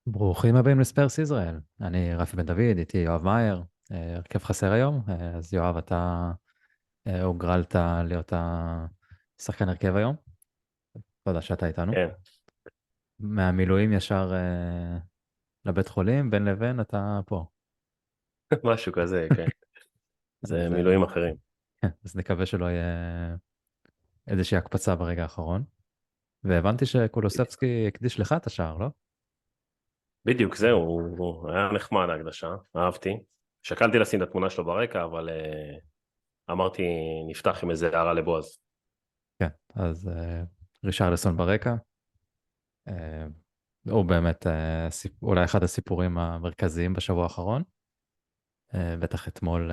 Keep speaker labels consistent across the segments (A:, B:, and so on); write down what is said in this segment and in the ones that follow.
A: ברוכים הבאים לספרס ישראל. אני רפי בן דוד, איתי יואב מאייר. הרכב חסר היום, אז יואב, אתה הוגרלת להיות השחקן הרכב היום. תודה שאתה איתנו.
B: כן,
A: מהמילואים ישר לבית חולים, בין לבין אתה פה.
B: משהו כזה, כן. זה
A: אז,
B: מילואים אחרים.
A: כן, אז נקווה שלא יהיה איזושהי הקפצה ברגע האחרון. והבנתי שקולוספסקי הקדיש לך את השער, לא?
B: בדיוק זהו, הוא היה נחמד ההקדשה, אהבתי. שקלתי לשים את התמונה שלו ברקע, אבל אמרתי נפתח עם איזה הערה לבועז.
A: כן, אז רישרלסון ברקע. אה, הוא באמת אולי אחד הסיפורים המרכזיים בשבוע האחרון. בטח אתמול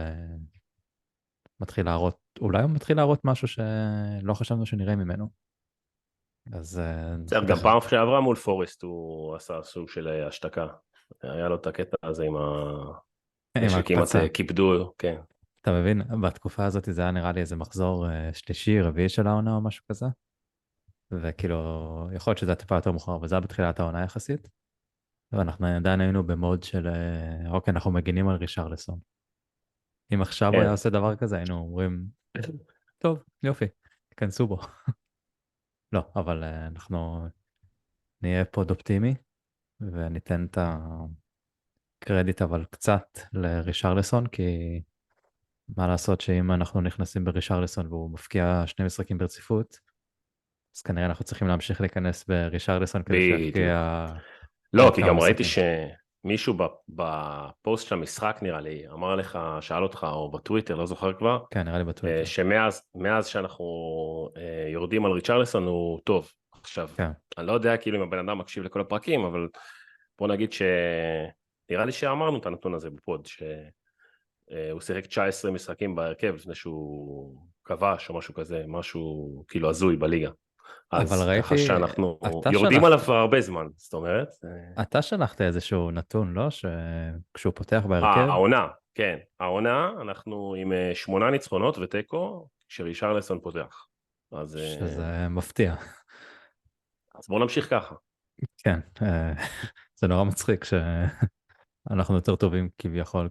A: מתחיל להראות, אולי הוא מתחיל להראות משהו שלא חשבנו שנראה ממנו. אז
B: בסדר, גם פעם שעברה מול פורסט הוא עשה סוג של השתקה. היה לו את הקטע הזה עם
A: עם
B: שכמעט
A: ההקפצה.
B: קיפדו, כן.
A: אתה מבין? בתקופה הזאת זה היה נראה לי איזה מחזור שלישי, רביעי של העונה או משהו כזה. וכאילו, יכול להיות שזה היה טיפה יותר מאוחר, אבל זה היה בתחילת העונה יחסית. ואנחנו עדיין היינו במוד של, אוקיי, אנחנו מגינים על רישרלסון. אם עכשיו הוא היה
B: כן,
A: עושה דבר כזה, היינו אומרים, טוב, יופי, תיכנסו בו. לא, אבל אנחנו נהיה פוד אופטימי, וניתן את הקרדיט אבל קצת לרישרלסון, כי מה לעשות שאם אנחנו נכנסים ברישרלסון והוא מפקיע 2 משחקים ברציפות, אז כנראה אנחנו צריכים להמשיך להיכנס ברישרלסון כדי
B: בדיוק.
A: שיפקיע
B: לא,
A: עוד
B: כי
A: כמה
B: גם ראיתי
A: משחקים.
B: שמישהו בפוסט של המשחק נראה לי, אמר לך, שאל אותך, או בטוויטר, לא זוכר כבר,
A: כן, נראה לי בטוויטר.
B: שמאז שאנחנו יורדים על ריצ'רלסון הוא טוב. עכשיו,
A: כן.
B: אני לא יודע כאילו אם הבן אדם מקשיב לכל הפרקים, אבל בוא נגיד נראה לי שאמרנו את הנתון הזה בפוד, שהוא שיחק 19 משחקים בהרכב לפני שהוא כבש או משהו כזה, משהו כאילו הזוי בליגה.
A: אבל
B: אז ככה
A: ראיתי,
B: שאנחנו
A: אתה
B: יורדים עליו
A: שלחת,
B: כבר הרבה זמן, זאת אומרת.
A: אתה שלחת איזשהו נתון, לא? שכשהוא פותח בהרכב,
B: העונה, כן, העונה, אנחנו עם 8 ניצחונות ותיקו, כשרישרלסון פותח.
A: שזה מפתיע.
B: אז בואו נמשיך ככה.
A: כן, זה נורא מצחיק שאנחנו יותר טובים כביכול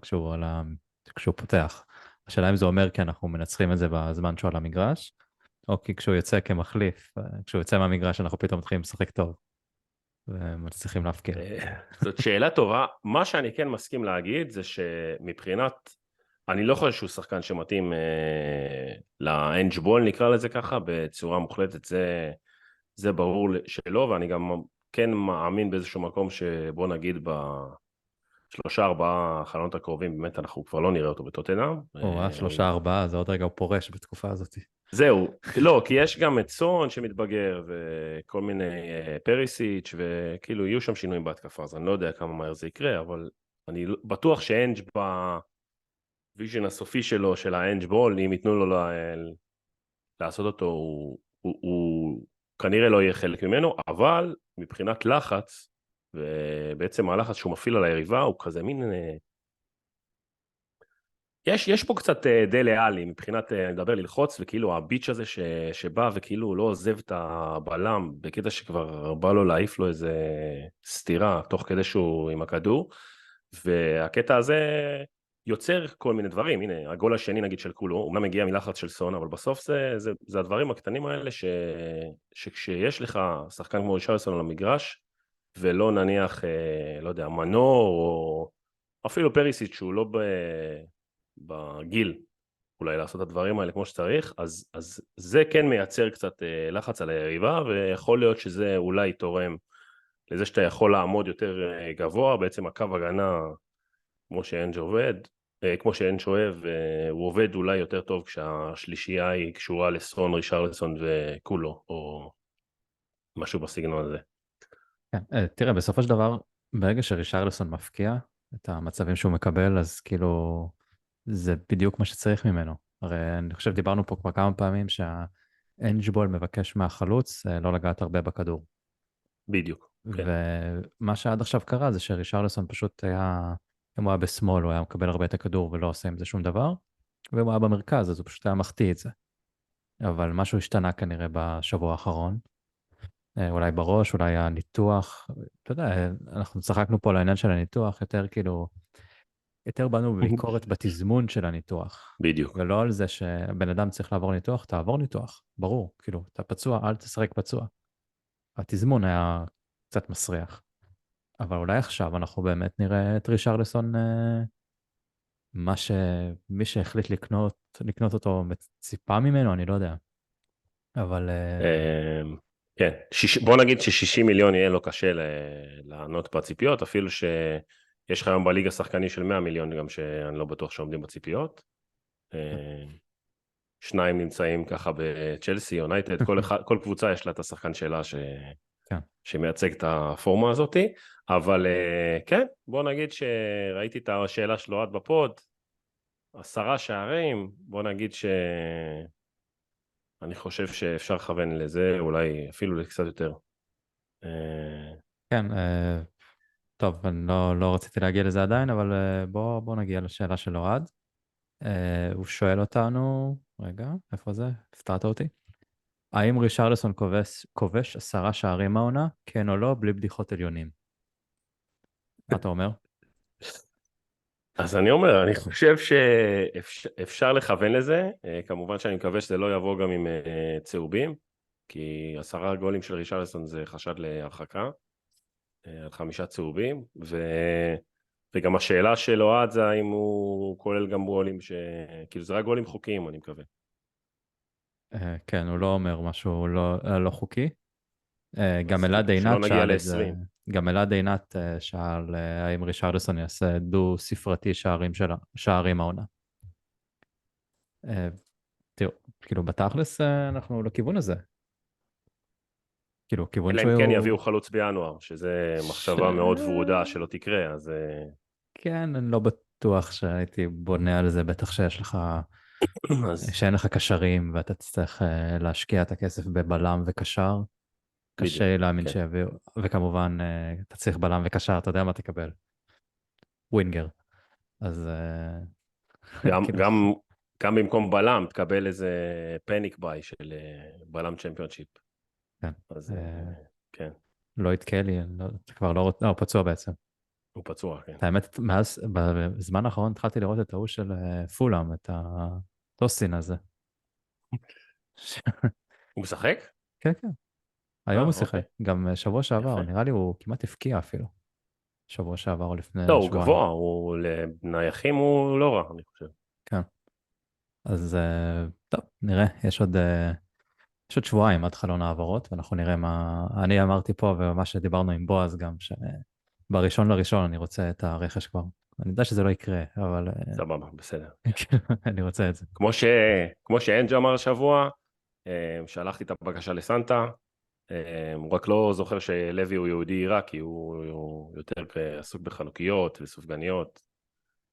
A: כשהוא פותח. השאלה אם זה אומר כי אנחנו מנצחים את זה בזמן שהוא על המגרש, או כי כשהוא יוצא כמחליף, כשהוא יוצא מהמגרש אנחנו פתאום מתחילים לשחק טוב, ומצליחים להפקיע.
B: זאת שאלה טובה. מה שאני כן מסכים להגיד זה שמבחינת, אני לא חושב שהוא שחקן שמתאים לאנג' בול, נקרא לזה ככה, בצורה מוחלטת, זה ברור שלא, ואני גם כן מאמין באיזשהו מקום שבוא נגיד בשלושה ארבעה החלונות הקרובים, באמת אנחנו כבר לא נראה אותו בטוטנהאם.
A: או 3-4, זה עוד רגע הוא פורש בתקופה הזאת.
B: זהו, לא, כי יש גם את סון שמתבגר וכל מיני פריסיץ' וכאילו יהיו שם שינויים בהתקפה, אז אני לא יודע כמה מהר זה יקרה, אבל אני בטוח שאנג' בוויז'ן הסופי שלו, של האנג' בול, אם ייתנו לו לעשות אותו, הוא כנראה לא יהיה חלק ממנו, אבל מבחינת לחץ, ובעצם הלחץ שהוא מפעיל על היריבה, הוא כזה מין יש פה קצת דלה עלי מבחינת, אני מדבר ללחוץ, וכאילו הביץ' הזה שבא וכאילו הוא לא עוזב את הבלם, בקטע שכבר בא לו להעיף לו איזה סתירה, תוך כדי שהוא עם הכדור, והקטע הזה יוצר כל מיני דברים. הנה, הגול השני נגיד של כולו, הוא מגיע מלחץ של סון, אבל בסוף זה הדברים הקטנים האלה, שכשיש לך שחקן כמו רישרלסון על המגרש, ולא נניח, לא יודע, מנור, או אפילו פריסיץ' שהוא לא בגיל, אולי לעשות את הדברים האלה כמו שצריך, אז זה כן מייצר קצת לחץ על היריבה, ויכול להיות שזה אולי תורם לזה שאתה יכול לעמוד יותר גבוה, בעצם הקו הגנה, כמו שאנג' עובד, כמו שאנג' אוהב, הוא עובד אולי יותר טוב כשהשלישייה היא קשורה לסון, רישרלסון וכולו, או משהו בסגנון הזה.
A: כן, תראה, בסופו של דבר, ברגע שרישרלסון מפקיע את המצבים שהוא מקבל, אז כאילו, זה בדיוק מה שצריך ממנו. הרי אני חושב דיברנו פה כבר כמה פעמים שהאנג'בול מבקש מהחלוץ לא לגעת הרבה בכדור.
B: בדיוק, כן.
A: ומה שעד עכשיו קרה זה שרישרלסון פשוט היה, אם הוא היה בשמאל, הוא היה מקבל הרבה את הכדור ולא עושה עם זה שום דבר, ואם הוא היה במרכז, אז הוא פשוט היה מחטיא את זה. אבל משהו השתנה כנראה בשבוע האחרון. אולי בראש, אולי הניתוח, אתה יודע, אנחנו צחקנו פה על העניין של הניתוח, יותר כאילו, יותר באנו בביקורת בתזמון של הניתוח,
B: בדיוק.
A: ולא על זה שבן אדם צריך לעבור ניתוח, תעבור ניתוח, ברור, כאילו, אתה פצוע, אל תשחק פצוע. התזמון היה קצת מסריח, אבל אולי עכשיו אנחנו באמת נראה את רישרלסון, מי שהחליט לקנות אותו ציפה ממנו, אני לא יודע, אבל
B: כן, בוא נגיד ש60 מיליון יהיה לו קשה לענות בציפיות, אפילו שיש לך היום בליגה שחקנים של 100 מיליון, גם שאני לא בטוח שעומדים בציפיות. שניים נמצאים ככה בצ'לסי, יונייטד, כל קבוצה יש לה את השחקן שלה
A: כן.
B: שמייצג את הפורמה הזאת, אבל כן, בוא נגיד שראיתי את השאלה שלו עד בפוד, 10 שערים, בוא נגיד אני חושב שאפשר לכוון לזה, אולי אפילו לקצת יותר.
A: כן, טוב, אני לא רציתי להגיע לזה עדיין, אבל בוא נגיע לשאלה של אוהד. הוא שואל אותנו, רגע, איפה זה? הפתעת אותי. האם רישרלסון כובש 10 שערים העונה, כן או לא, בלי בדיחות עליונים? מה אתה אומר?
B: אז אני אומר, אני חושב שאפשר לכוון לזה, כמובן שאני מקווה שזה לא יבוא גם עם צהובים, כי 10 גולים של רישרלסון זה חשד להרחקה, על 5 צהובים, וגם השאלה של אוהד זה האם הוא כולל גם גולים, כאילו זה רק גולים חוקיים, אני מקווה.
A: כן, הוא לא אומר משהו לא חוקי. גם
B: אז
A: אלעד
B: שלא
A: עינת
B: נגיע
A: שאל את זה,
B: ל-20.
A: גם אלעד עינת שאל האם רישרלסון יעשה דו-ספרתי שערים העונה. תראו, כאילו בתכלס אנחנו לכיוון הזה. כאילו, כיוון
B: אלא אם כן יביאו
A: שהוא...
B: חלוץ בינואר, שזה מחשבה מאוד ורודה שלא תקרה, אז...
A: כן, אני לא בטוח שהייתי בונה על זה, בטח
B: אז
A: שאין לך קשרים ואתה תצטרך להשקיע את הכסף בבלם וקשר. קשה
B: בדיוק,
A: לי להאמין
B: כן.
A: שיביאו, וכמובן אתה צריך בלם וקשר, אתה יודע מה תקבל. ווינגר. אז
B: גם,
A: כאילו,
B: גם, גם במקום בלם, תקבל איזה פניק ביי של בלם צ'מפיונשיפ.
A: כן.
B: אז כן,
A: לא יתקה לי, אתה כבר לא רוצה, הוא פצוע בעצם.
B: הוא פצוע, כן.
A: את האמת, בזמן האחרון התחלתי לראות את ההוא של פולאם, את הטוסין הזה.
B: הוא משחק?
A: כן, כן. היום הוא
B: אוקיי.
A: שיחק, גם שבוע שעבר,
B: יפה.
A: נראה לי הוא כמעט הפקיע אפילו. שבוע שעבר או
B: לא,
A: לפני
B: הוא
A: שבועיים.
B: גבוה, הוא לנייחים הוא לא רע, אני חושב.
A: כן. אז טוב, נראה, יש עוד שבועיים עד חלון העברות, ואנחנו נראה מה... אני אמרתי פה, ומה שדיברנו עם בועז גם, שבראשון לראשון אני רוצה את הרכש כבר. אני יודע שזה לא יקרה, אבל
B: סבבה, בסדר.
A: אני רוצה את זה.
B: כמו שאנג' אמר השבוע, שלחתי את הבקשה לסנטה, הוא רק לא זוכר שלוי הוא יהודי עיראקי, הוא יותר עסוק בחנוכיות וסופגניות,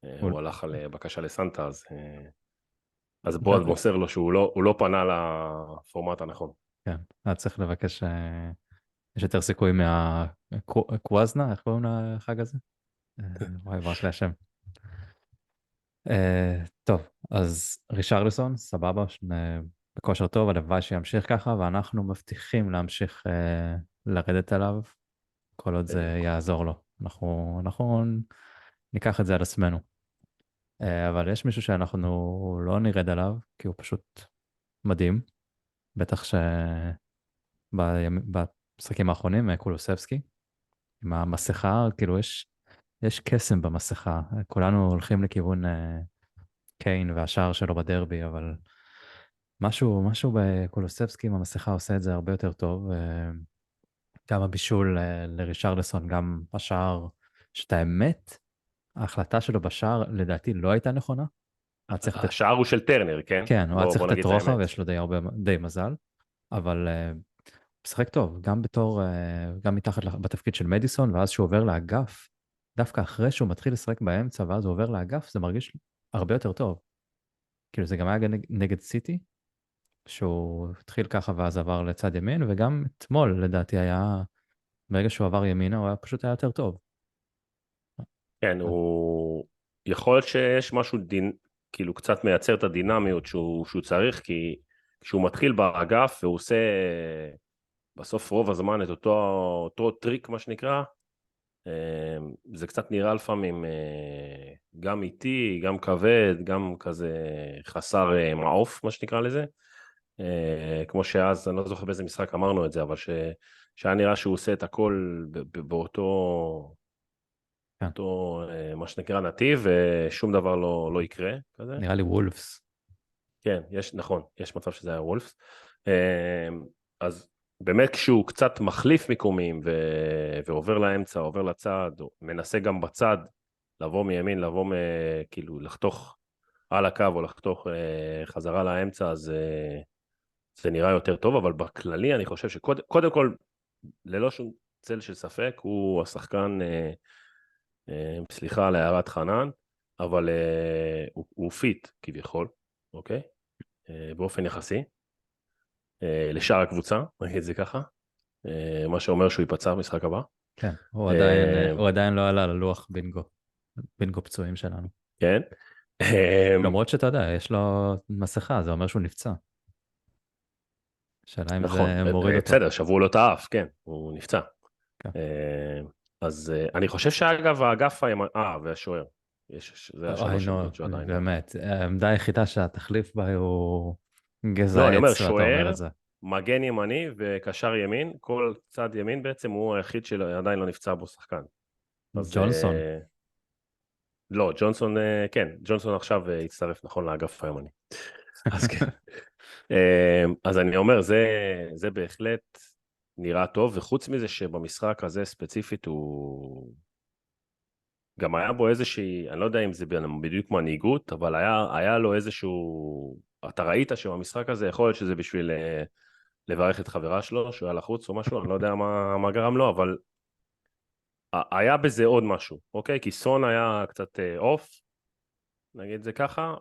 A: הוא-
B: הוא הלך על בקשה לסנטה, אז בועז
A: לדעתי,
B: מוסר לו שהוא לא פנה לפורמט הנכון.
A: כן. היה צריך לבקש, יש יותר סיכוי מהקווזנה, איך קוראים לחג הזה? וואי, ברח לי השם. טוב, אז רישרליסון, סבבה, בכושר טוב, הלוואי שימשיך ככה, ואנחנו מבטיחים להמשיך לרדת עליו, כל עוד זה
B: בדיוק.
A: יעזור לו. אנחנו ניקח את זה על עצמנו. אבל יש מישהו שאנחנו לא נרד עליו, כי הוא פשוט מדהים. בטח שבמשחקים האחרונים, קולוסבסקי, עם המסכה, כאילו יש קסם במסכה. כולנו הולכים לכיוון קיין והשער שלו בדרבי, אבל משהו בקולוסבסקי עם המסכה עושה את זה הרבה יותר טוב. גם הבישול לרישרלסון, גם השער, שאת האמת, ההחלטה שלו בשער לדעתי לא הייתה נכונה. היה צריך לתת,
B: השער הוא של טרנר, כן?
A: כן, הוא היה צריך
B: בוא
A: לתת
B: נגיד את
A: רוחב,
B: האמת.
A: יש לו די מזל, אבל משחק טוב, גם גם מתחת בתפקיד של מדיסון, ואז שהוא עובר לאגף, דווקא אחרי שהוא מתחיל לשחק באמצע, ואז הוא עובר לאגף, זה מרגיש הרבה יותר טוב. כאילו זה גם היה נגד סיטי, שהוא התחיל ככה ואז עבר לצד ימין, וגם אתמול לדעתי היה, ברגע שהוא עבר ימינה, הוא פשוט היה יותר טוב.
B: כן, הוא יכול להיות שיש משהו כאילו קצת מייצר את הדינמיות שהוא צריך, כי כשהוא מתחיל באגף והוא עושה בסוף רוב הזמן את אותו טריק מה שנקרא, זה קצת נראה לפעמים גם איטי, גם כבד, גם כזה חסר מעוף, מה שנקרא לזה. כמו שאז, אני לא זוכר באיזה משחק אמרנו את זה, אבל שהיה נראה שהוא עושה את הכל באותו,
A: כן,
B: מה שנקרא נתיב, ושום דבר לא יקרה, כזה.
A: נראה לי וולפס.
B: כן, נכון, יש מצב שזה היה וולפס. אז באמת כשהוא קצת מחליף מיקומים ועובר לאמצע, עובר לצד, או מנסה גם בצד, לבוא מימין, כאילו לחתוך על הקו או לחתוך חזרה לאמצע, אז זה נראה יותר טוב, אבל בכללי אני חושב שקודם כל, ללא שום צל של ספק, הוא השחקן, סליחה על הערת חנן, אבל הוא פיט כביכול, אוקיי? באופן יחסי, לשאר הקבוצה, נגיד את זה ככה, מה שאומר שהוא ייפצע במשחק הבא.
A: כן,
B: אה,
A: הוא עדיין לא עלה ללוח בינגו, בינגו פצועים שלנו.
B: כן. אה,
A: למרות שאתה יודע, יש לו מסכה, זה אומר שהוא נפצע. שאלה אם
B: נכון,
A: זה מוריד אותו.
B: בסדר, שברו לו את האף, כן, הוא נפצע.
A: כן.
B: אה, אז אני חושב שאגב, האגף הימני, והשוער, זה
A: אוי,
B: השלוש
A: נו,
B: עמדות שעדיין.
A: באמת, העמדה היחידה שהתחליף בה הוא גזע
B: לא, אני אומר,
A: עץ, ואתה אומר
B: שוער,
A: את זה.
B: מגן ימני וקשר ימין, כל צד ימין בעצם הוא היחיד שעדיין לא נפצע בו שחקן. אז
A: ג'ונסון.
B: לא, ג'ונסון, כן, ג'ונסון עכשיו הצטרף נכון לאגף הימני. אז כן. אז אני אומר, זה בהחלט נראה טוב, וחוץ מזה שבמשחק הזה ספציפית הוא גם היה בו איזושהי, אני לא יודע אם זה בדיוק מנהיגות, אבל היה לו איזשהו, אתה ראית שבמשחק הזה יכול להיות שזה בשביל לברך את חברה שלו, שהוא היה לחוץ או משהו, אני לא יודע מה גרם לו, אבל היה בזה עוד משהו, אוקיי? כי סון היה קצת אוף, נגיד זה ככה,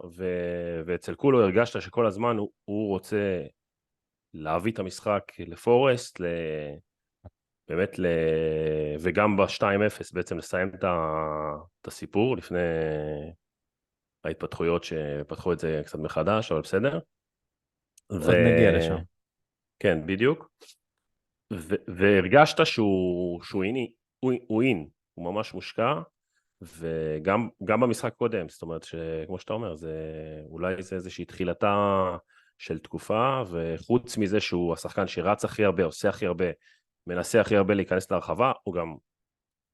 B: ואצל כולו הרגשת שכל הזמן הוא רוצה להביא את המשחק לפורסט, באמת, וגם ב-2-0 בעצם לסיים את הסיפור לפני ההתפתחויות שפתחו את זה קצת מחדש, אבל בסדר.
A: עוד נגיע לשם.
B: כן, בדיוק. והרגשת שהוא אין, הוא ממש מושקע, וגם במשחק קודם, זאת אומרת שכמו שאתה אומר, אולי זה איזושהי תחילתה של תקופה, וחוץ מזה שהוא השחקן שרץ הכי הרבה, עושה הכי הרבה, מנסה הכי הרבה להיכנס להרחבה, הוא גם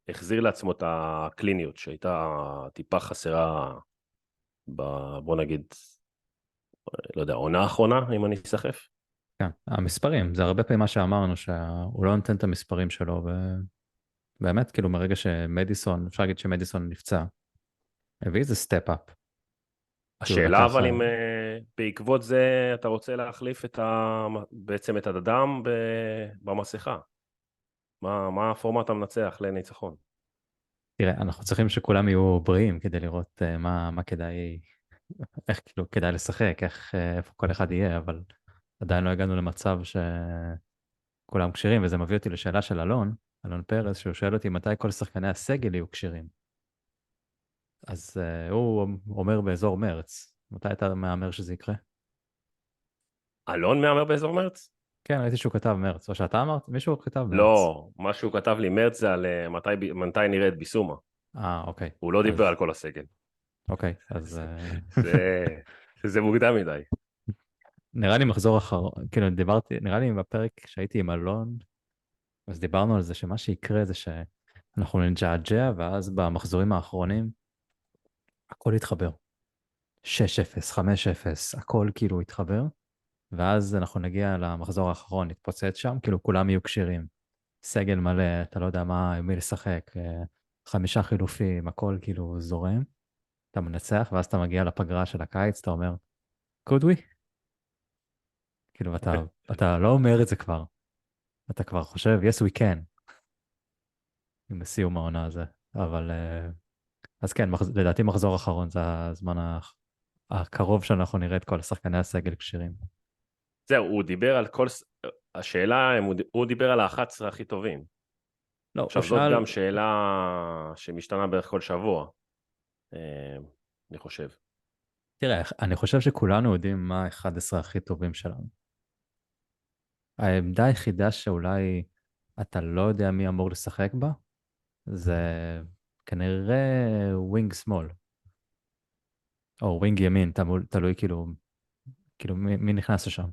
B: החזיר לעצמו את הקליניות שהייתה טיפה חסרה, בוא נגיד, לא יודע, עונה האחרונה, אם אני אסחף.
A: כן, המספרים, זה הרבה פעמים מה שאמרנו, שהוא לא נותן את המספרים שלו, ובאמת, כאילו, מרגע שמדיסון, אפשר להגיד שמדיסון נפצע, הביא איזה סטפ-אפ. כאילו,
B: השאלה
A: לקח...
B: אבל אם בעקבות זה אתה רוצה להחליף בעצם את הדם במסכה. מה הפורמט המנצח לניצחון?
A: תראה, אנחנו צריכים שכולם יהיו בריאים כדי לראות מה כדאי, איך כאילו כדאי לשחק, איפה כל אחד יהיה, אבל עדיין לא הגענו למצב שכולם כשירים, וזה מביא אותי לשאלה של אלון פרס, שהוא שואל אותי מתי כל שחקני הסגל יהיו כשירים. אז הוא אומר באזור מרץ. מתי אתה מהמר שזה יקרה?
B: אלון מהמר באזור מרץ?
A: כן, ראיתי שהוא כתב מרץ, או שאתה אמרת, מישהו כתב מרץ.
B: לא, מה שהוא כתב לי מרץ זה על מתי נראה את ביסומה.
A: אוקיי.
B: הוא לא דיבר
A: אז,
B: על כל הסגל.
A: אוקיי, אז
B: זה מוקדם מדי.
A: נראה לי מחזור אחרון, כאילו דיברתי, נראה לי בפרק שהייתי עם אלון, אז דיברנו על זה שמה שיקרה זה שאנחנו נג'עג'ע, ואז במחזורים האחרונים, הכל יתחבר. 6-0, 5-0, הכל כאילו יתחבר, ואז אנחנו נגיע למחזור האחרון, נתפוצץ שם, כאילו כולם יהיו כשירים. סגל מלא, אתה לא יודע עם מי לשחק, 5 חילופים, הכל כאילו זורם. אתה מנצח, ואז אתה מגיע לפגרה של הקיץ, אתה אומר, could we? כאילו, אתה לא אומר את זה כבר. אתה כבר חושב, yes we can, עם סיום העונה הזה. אבל, אז כן, לדעתי מחזור אחרון זה הזמן הקרוב שאנחנו נראה את כל שחקני הסגל כשירים.
B: זהו, הוא דיבר על כל... השאלה, הוא דיבר על ה-11 הכי טובים.
A: לא, הוא
B: עכשיו, זאת
A: שאל,
B: גם שאלה שמשתנה בערך כל שבוע, אני חושב.
A: תראה, אני חושב שכולנו יודעים מה ה-11 הכי טובים שלנו. העמדה היחידה שאולי אתה לא יודע מי אמור לשחק בה, זה כנראה ווינג שמאל, או ווינג ימין, תלוי כאילו מי נכנס לשם.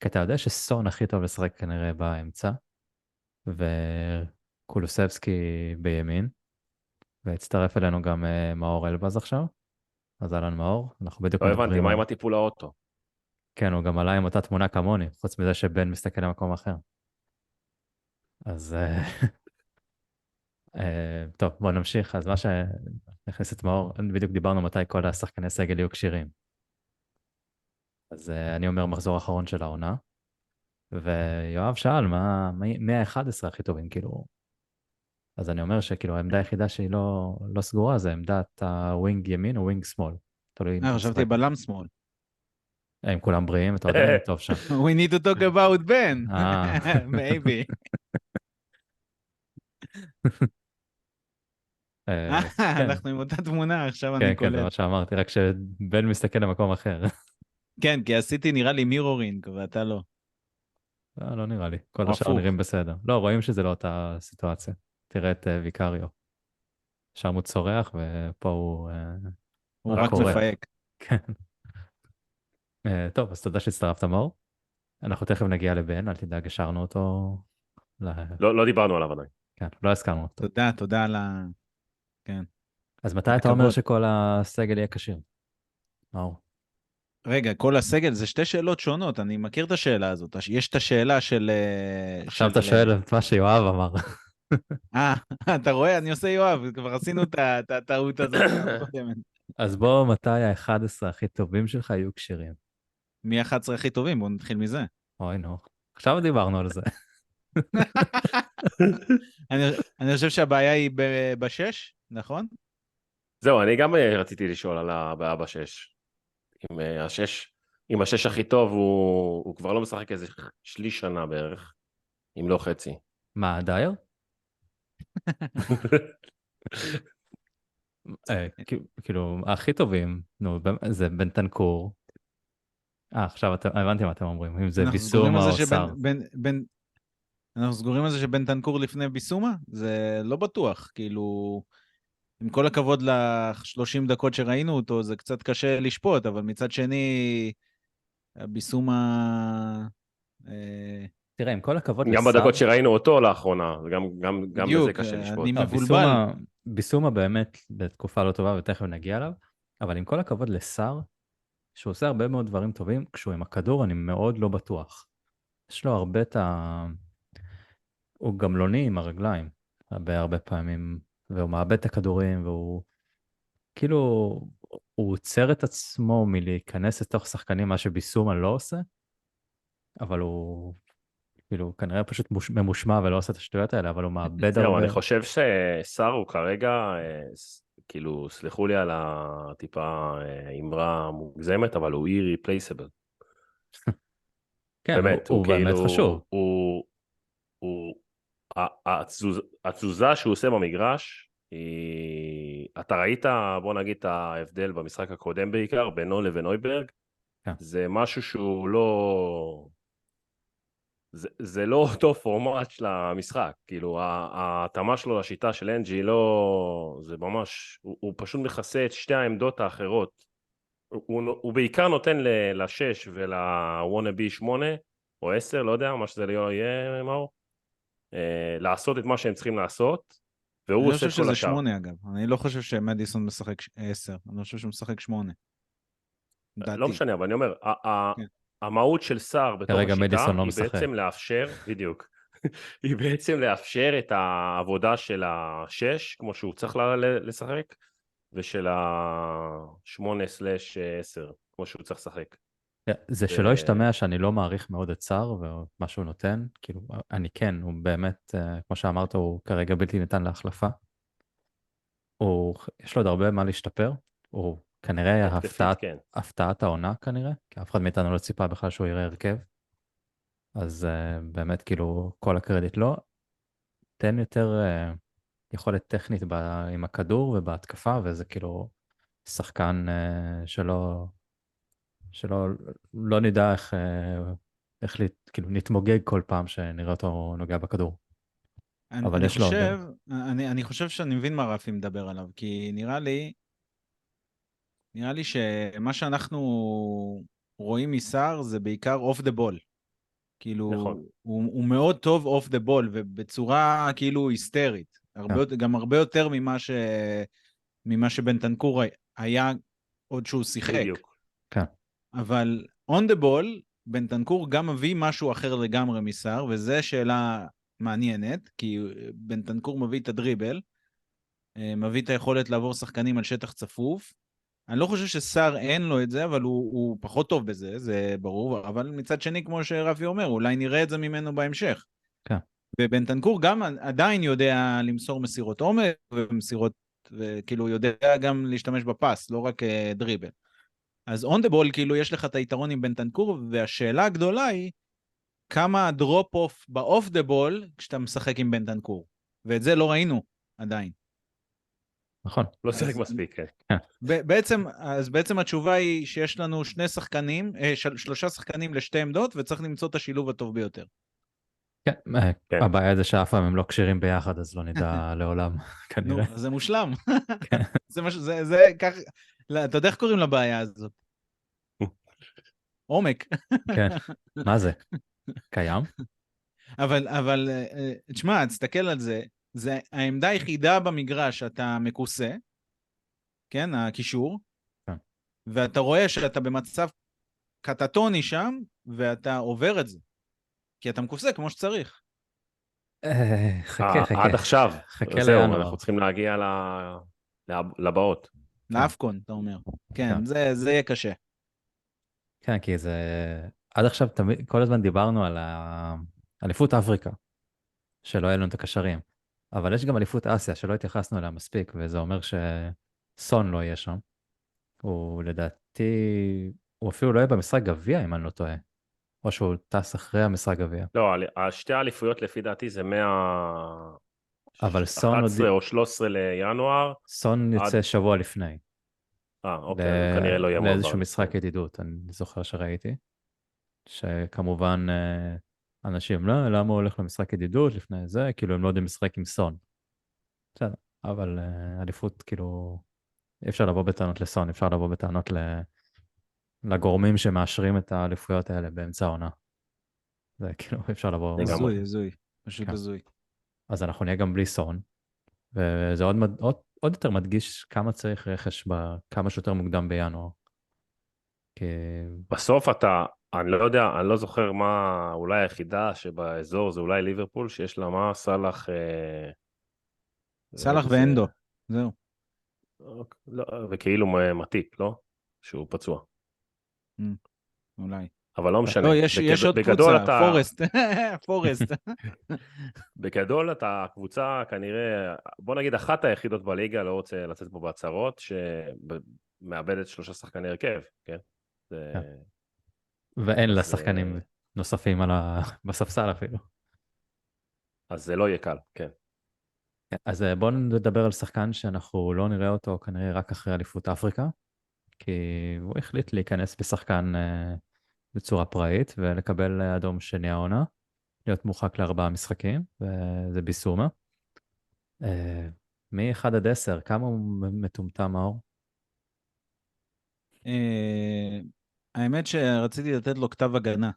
A: כי אתה יודע שסון הכי טוב לשחק כנראה באמצע, וקולוסבסקי בימין, והצטרף אלינו גם מאור אלבז עכשיו, אז אהלן מאור, אנחנו בדיוק
B: לא הבנתי,
A: מדברים
B: מה
A: על...
B: עם הטיפול האוטו?
A: כן, הוא גם עלה עם אותה תמונה כמוני, חוץ מזה שבן מסתכל למקום אחר. אז טוב, בוא נמשיך. אז מה שנכנס את מאור, בדיוק דיברנו מתי כל השחקני סגל יהיו כשירים. אז אני אומר מחזור אחרון של העונה, ויואב שאל מי ה-11 הכי טובים, כאילו, אז אני אומר שכאילו העמדה היחידה שהיא לא סגורה זה עמדת הווינג ימין או ווינג שמאל. תלוי מי
C: חשבתי
A: משחק.
C: בלם שמאל.
A: הם כולם בריאים, אתה יודע, טוב שם.
C: We need to talk about Ben.
A: אה,
C: Maybe.
A: כן,
C: אנחנו עם אותה תמונה, עכשיו
A: כן,
C: אני
A: כן, זה
C: קולט.
A: מה שאמרתי, רק שבן מסתכל למקום אחר.
C: כן, כי עשיתי נראה לי מירורינג, ואתה לא.
A: לא נראה לי, כל
C: או
A: השאר נראים
C: הפוך.
A: בסדר. לא, רואים שזה לא אותה סיטואציה. תראה את ויקריו, שם הוא צורח ופה הוא
C: הוא
A: רק
C: רק
A: קורא.
C: מפהק.
A: כן. טוב, אז תודה שהצטרפת מאור. אנחנו תכף נגיע לבן, אל תדאג, השארנו אותו. ל-
B: לא דיברנו עליו עדיין.
A: כן, לא הזכרנו אותו.
C: תודה על ה... כן.
A: אז מתי
C: על
A: אתה אומר
C: הכבוד.
A: שכל הסגל יהיה כשיר? מאור.
C: רגע, כל הסגל, זה שתי שאלות שונות, אני מכיר את השאלה הזאת. יש את השאלה של...
A: עכשיו אתה שואל את מה שיואב אמר.
C: אה, אתה רואה? אני עושה יואב, כבר עשינו את הטעות הזאת פעם קודמת.
A: אז בוא, מתי ה-11 הכי טובים שלך יהיו כשירים?
C: מי 11 הכי טובים? בואו נתחיל מזה.
A: אוי נו, עכשיו דיברנו על זה.
C: אני חושב שהבעיה היא בשש, נכון?
B: זהו, אני גם רציתי לשאול על הבעיה בשש. עם השש הכי טוב, הוא כבר לא משחק איזה שליש שנה בערך, אם לא חצי.
A: מה, דייר? כאילו, הכי טובים, נו, זה בנטנקור. עכשיו הבנתי מה אתם אומרים, אם זה
C: אנחנו סגורים על
A: ביסומה
C: זה
A: או סער.
C: אנחנו סגורים על זה שבן תנקור לפני ביסומה? זה לא בטוח, כאילו, עם כל הכבוד ל-30 דקות שראינו אותו, זה קצת קשה לשפוט, אבל מצד שני, ביסומה...
A: תראה, עם כל הכבוד
B: גם
A: לסער,
B: בדקות שראינו אותו לאחרונה, גם בזה
C: בדיוק,
B: קשה
C: אני
B: לשפוט.
C: מבולבל.
A: ביסומה באמת בתקופה לא טובה, ותכף נגיע אליו, אבל עם כל הכבוד לסער, שהוא עושה הרבה מאוד דברים טובים, כשהוא עם הכדור אני מאוד לא בטוח. יש לו הרבה הוא גמלוני עם הרגליים, הרבה פעמים, והוא מאבד את הכדורים, והוא כאילו, הוא עוצר את עצמו מלהיכנס לתוך שחקנים, מה שביסומה לא עושה, אבל הוא כאילו כנראה פשוט ממושמע ולא עושה את השטויות האלה, אבל הוא מאבד
B: זהו,
A: הרבה.
B: אני חושב שסער הוא כרגע, כאילו, סלחו לי על הטיפה אמרה מוגזמת, אבל הוא irreplaceable.
A: כן,
B: באמת, הוא
A: הוא באמת
B: כאילו,
A: חשוב.
B: הוא, התזוזה שהוא עושה במגרש, אתה ראית, בוא נגיד, את ההבדל במשחק הקודם בעיקר, בינו לבין אויברג,
A: כן.
B: זה משהו שהוא לא... זה לא אותו פורמט של המשחק, כאילו ההתאמה שלו לשיטה של אנג'י לא, זה ממש, הוא פשוט מכסה את שתי העמדות האחרות, הוא בעיקר נותן לשש ולוואנה בי 8 או 10, לא יודע, מה שזה לא יהיה, מאור, לעשות את מה שהם צריכים לעשות, והוא
C: אני
B: עושה
C: חושב
B: את כל
C: שזה
B: השאר.
C: 8 אגב, אני לא חושב שמדיסון משחק 10, אני חושב שהוא משחק 8.
B: לא
C: דעתי.
B: משנה, אבל אני אומר,
C: כן.
B: המהות של סער בתור
A: כרגע
B: השיטה
A: מדיסון לא
B: היא
A: משחק.
B: בעצם לאפשר, בדיוק, היא בעצם לאפשר את העבודה של השש, כמו שהוא צריך לשחק, ושל ה-8/10, כמו שהוא צריך לשחק.
A: זה שלא ישתמע שאני לא מעריך מאוד את סער ומה שהוא נותן, כאילו, אני כן, הוא באמת, כמו שאמרת, הוא כרגע בלתי ניתן להחלפה. יש לו עוד הרבה מה להשתפר, הוא כנראה
B: התקפית, כן.
A: הפתעת העונה כנראה, כי אף אחד מאיתנו לא ציפה בכלל שהוא יראה הרכב, אז באמת כאילו כל הקרדיט לו. תן יותר יכולת טכנית עם הכדור ובהתקפה, וזה כאילו שחקן שלא לא נדע איך כאילו נתמוגג כל פעם שנראה אותו נוגע בכדור. אבל
C: אני
A: יש לו הרבה.
C: אני חושב שאני מבין מה רפי מדבר עליו, כי נראה לי שמה שאנחנו רואים מסער זה בעיקר אוף דה בול. כאילו,
B: נכון.
C: הוא מאוד טוב אוף דה בול, ובצורה כאילו היסטרית. גם הרבה יותר ממה שבנטנקור היה עוד שהוא שיחק.
B: בדיוק.
A: כן.
C: אבל on the ball, בנטנקור גם מביא משהו אחר לגמרי מסער, וזו שאלה מעניינת, כי בנטנקור מביא את הדריבל, מביא את היכולת לעבור שחקנים על שטח צפוף. אני לא חושב שסער אין לו את זה, אבל הוא פחות טוב בזה, זה ברור, אבל מצד שני, כמו שרפי אומר, אולי נראה את זה ממנו בהמשך.
A: כן.
C: ובנטנקור גם עדיין יודע למסור מסירות עומק, ומסירות, וכאילו יודע גם להשתמש בפס, לא רק דריבל. אז on the ball, כאילו, יש לך את היתרון עם בנטנקור, והשאלה הגדולה היא, כמה דרופ אוף באוף דה בול, כשאתה משחק עם בנטנקור. ואת זה לא ראינו עדיין.
A: נכון.
B: לא שיחק מספיק, כן.
C: בעצם התשובה היא שיש לנו שלושה שחקנים לשתי עמדות, וצריך למצוא את השילוב הטוב ביותר.
A: כן,
B: כן.
A: הבעיה זה שאף פעם הם לא קשירים ביחד, אז לא נדע לעולם,
C: נו,
A: כנראה.
C: אז זה מושלם.
A: כן.
C: זה כך, אתה יודע איך קוראים לבעיה הזאת? עומק.
A: כן, מה זה? קיים?
C: אבל תשמע, תסתכל על זה, זה העמדה היחידה במגרש שאתה מכוסה, כן, הקישור,
A: כן.
C: ואתה רואה שאתה במצב קטטוני שם, ואתה עובר את זה, כי אתה מכוסה כמו שצריך.
A: חכה.
B: עד עכשיו.
A: חכה
B: זהו,
A: לינואר.
B: אנחנו צריכים להגיע לבאות.
C: לאפקון, אתה אומר. כן,
A: כן.
C: זה יהיה קשה.
A: כן, כי זה... עד עכשיו כל הזמן דיברנו על אליפות אפריקה, שלא היה לנו את הקשרים. אבל יש גם אליפות אסיה, שלא התייחסנו אליה מספיק, וזה אומר שסון לא יהיה שם. הוא לדעתי... הוא אפילו לא יהיה במשחק גביע, אם אני לא טועה. או שהוא טס אחרי המשחק גביע.
B: לא, השתי האליפויות לפי דעתי זה
A: אבל סון עוד...
B: 11 או 13 לינואר.
A: סון יוצא שבוע לפני.
B: אוקיי, אז הוא כנראה לא יהיה מעבר.
A: לאיזשהו משחק ידידות, אני זוכר שראיתי. שכמובן אנשים, לא, למה הוא הולך למשחק ידידות לפני זה? כאילו הם לא יודעים משחק עם סון. בסדר, אבל אליפות, כאילו, אי אפשר לבוא בטענות לסון, אפשר לבוא בטענות לגורמים שמאשרים את האליפויות האלה באמצע העונה. זה כאילו, אפשר לבוא...
C: הזוי, פשוט
A: כן.
C: הזוי.
A: אז אנחנו נהיה גם בלי סון, וזה עוד יותר מדגיש כמה צריך רכש בכמה שיותר מוקדם בינואר. כי...
B: בסוף אני לא יודע, אני לא זוכר מה, אולי היחידה שבאזור זה אולי ליברפול, שיש לה מה, סלאח...
C: סלאח ואנדו, זהו.
B: לא, וכאילו מטיפ, לא? שהוא פצוע.
C: אולי.
B: אבל לא משנה.
C: לא, יש עוד קבוצה, פורסט.
B: בגדול אתה קבוצה כנראה, בוא נגיד אחת היחידות בליגה, לא רוצה לצאת פה בהצהרות, שמאבדת 3 שחקני הרכב, כן?
A: ואין לה שחקנים נוספים בספסל אפילו.
B: אז זה לא יהיה קל, כן.
A: אז בואו נדבר על שחקן שאנחנו לא נראה אותו כנראה רק אחרי אליפות אפריקה, כי הוא החליט להיכנס בשחקן בצורה פראית ולקבל אדום שני העונה, להיות מורחק ל4 משחקים, וזה ביסומה. מ-1 עד 10, כמה הוא מטומטם, מאור?
C: האמת שרציתי לתת לו כתב הגנה.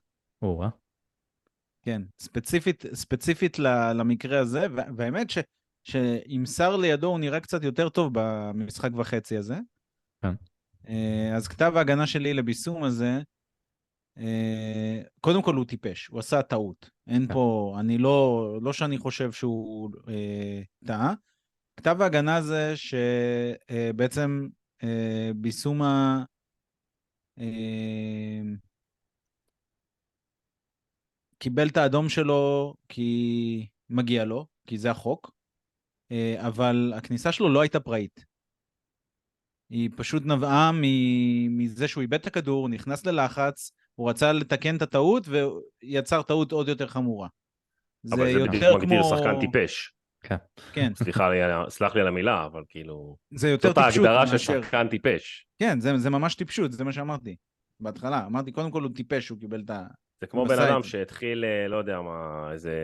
C: כן, ספציפית למקרה הזה, והאמת שאם שר לידו הוא נראה קצת יותר טוב במשחק וחצי הזה.
A: כן.
C: אז כתב ההגנה שלי לביסום הזה, קודם כל הוא טיפש, הוא עשה טעות. אין פה, אני לא שאני חושב שהוא טעה. כתב ההגנה זה שבעצם ביסומה קיבל את האדום שלו כי מגיע לו, כי זה החוק, אבל הכניסה שלו לא הייתה פראית. היא פשוט נבעה מזה שהוא איבד את הכדור, נכנס ללחץ, הוא רצה לתקן את הטעות ויצר טעות עוד יותר חמורה.
B: אבל זה בדיוק מגדיר שחקן טיפש.
C: כן.
B: סלח לי על המילה, אבל כאילו...
C: זה יותר טיפשות.
B: זאת ההגדרה של שחקן טיפש.
C: כן, זה ממש טיפשות, זה מה שאמרתי. בהתחלה, אמרתי, קודם כל הוא טיפש, הוא קיבל את ה...
B: זה כמו בן אדם שהתחיל, לא יודע מה, איזה...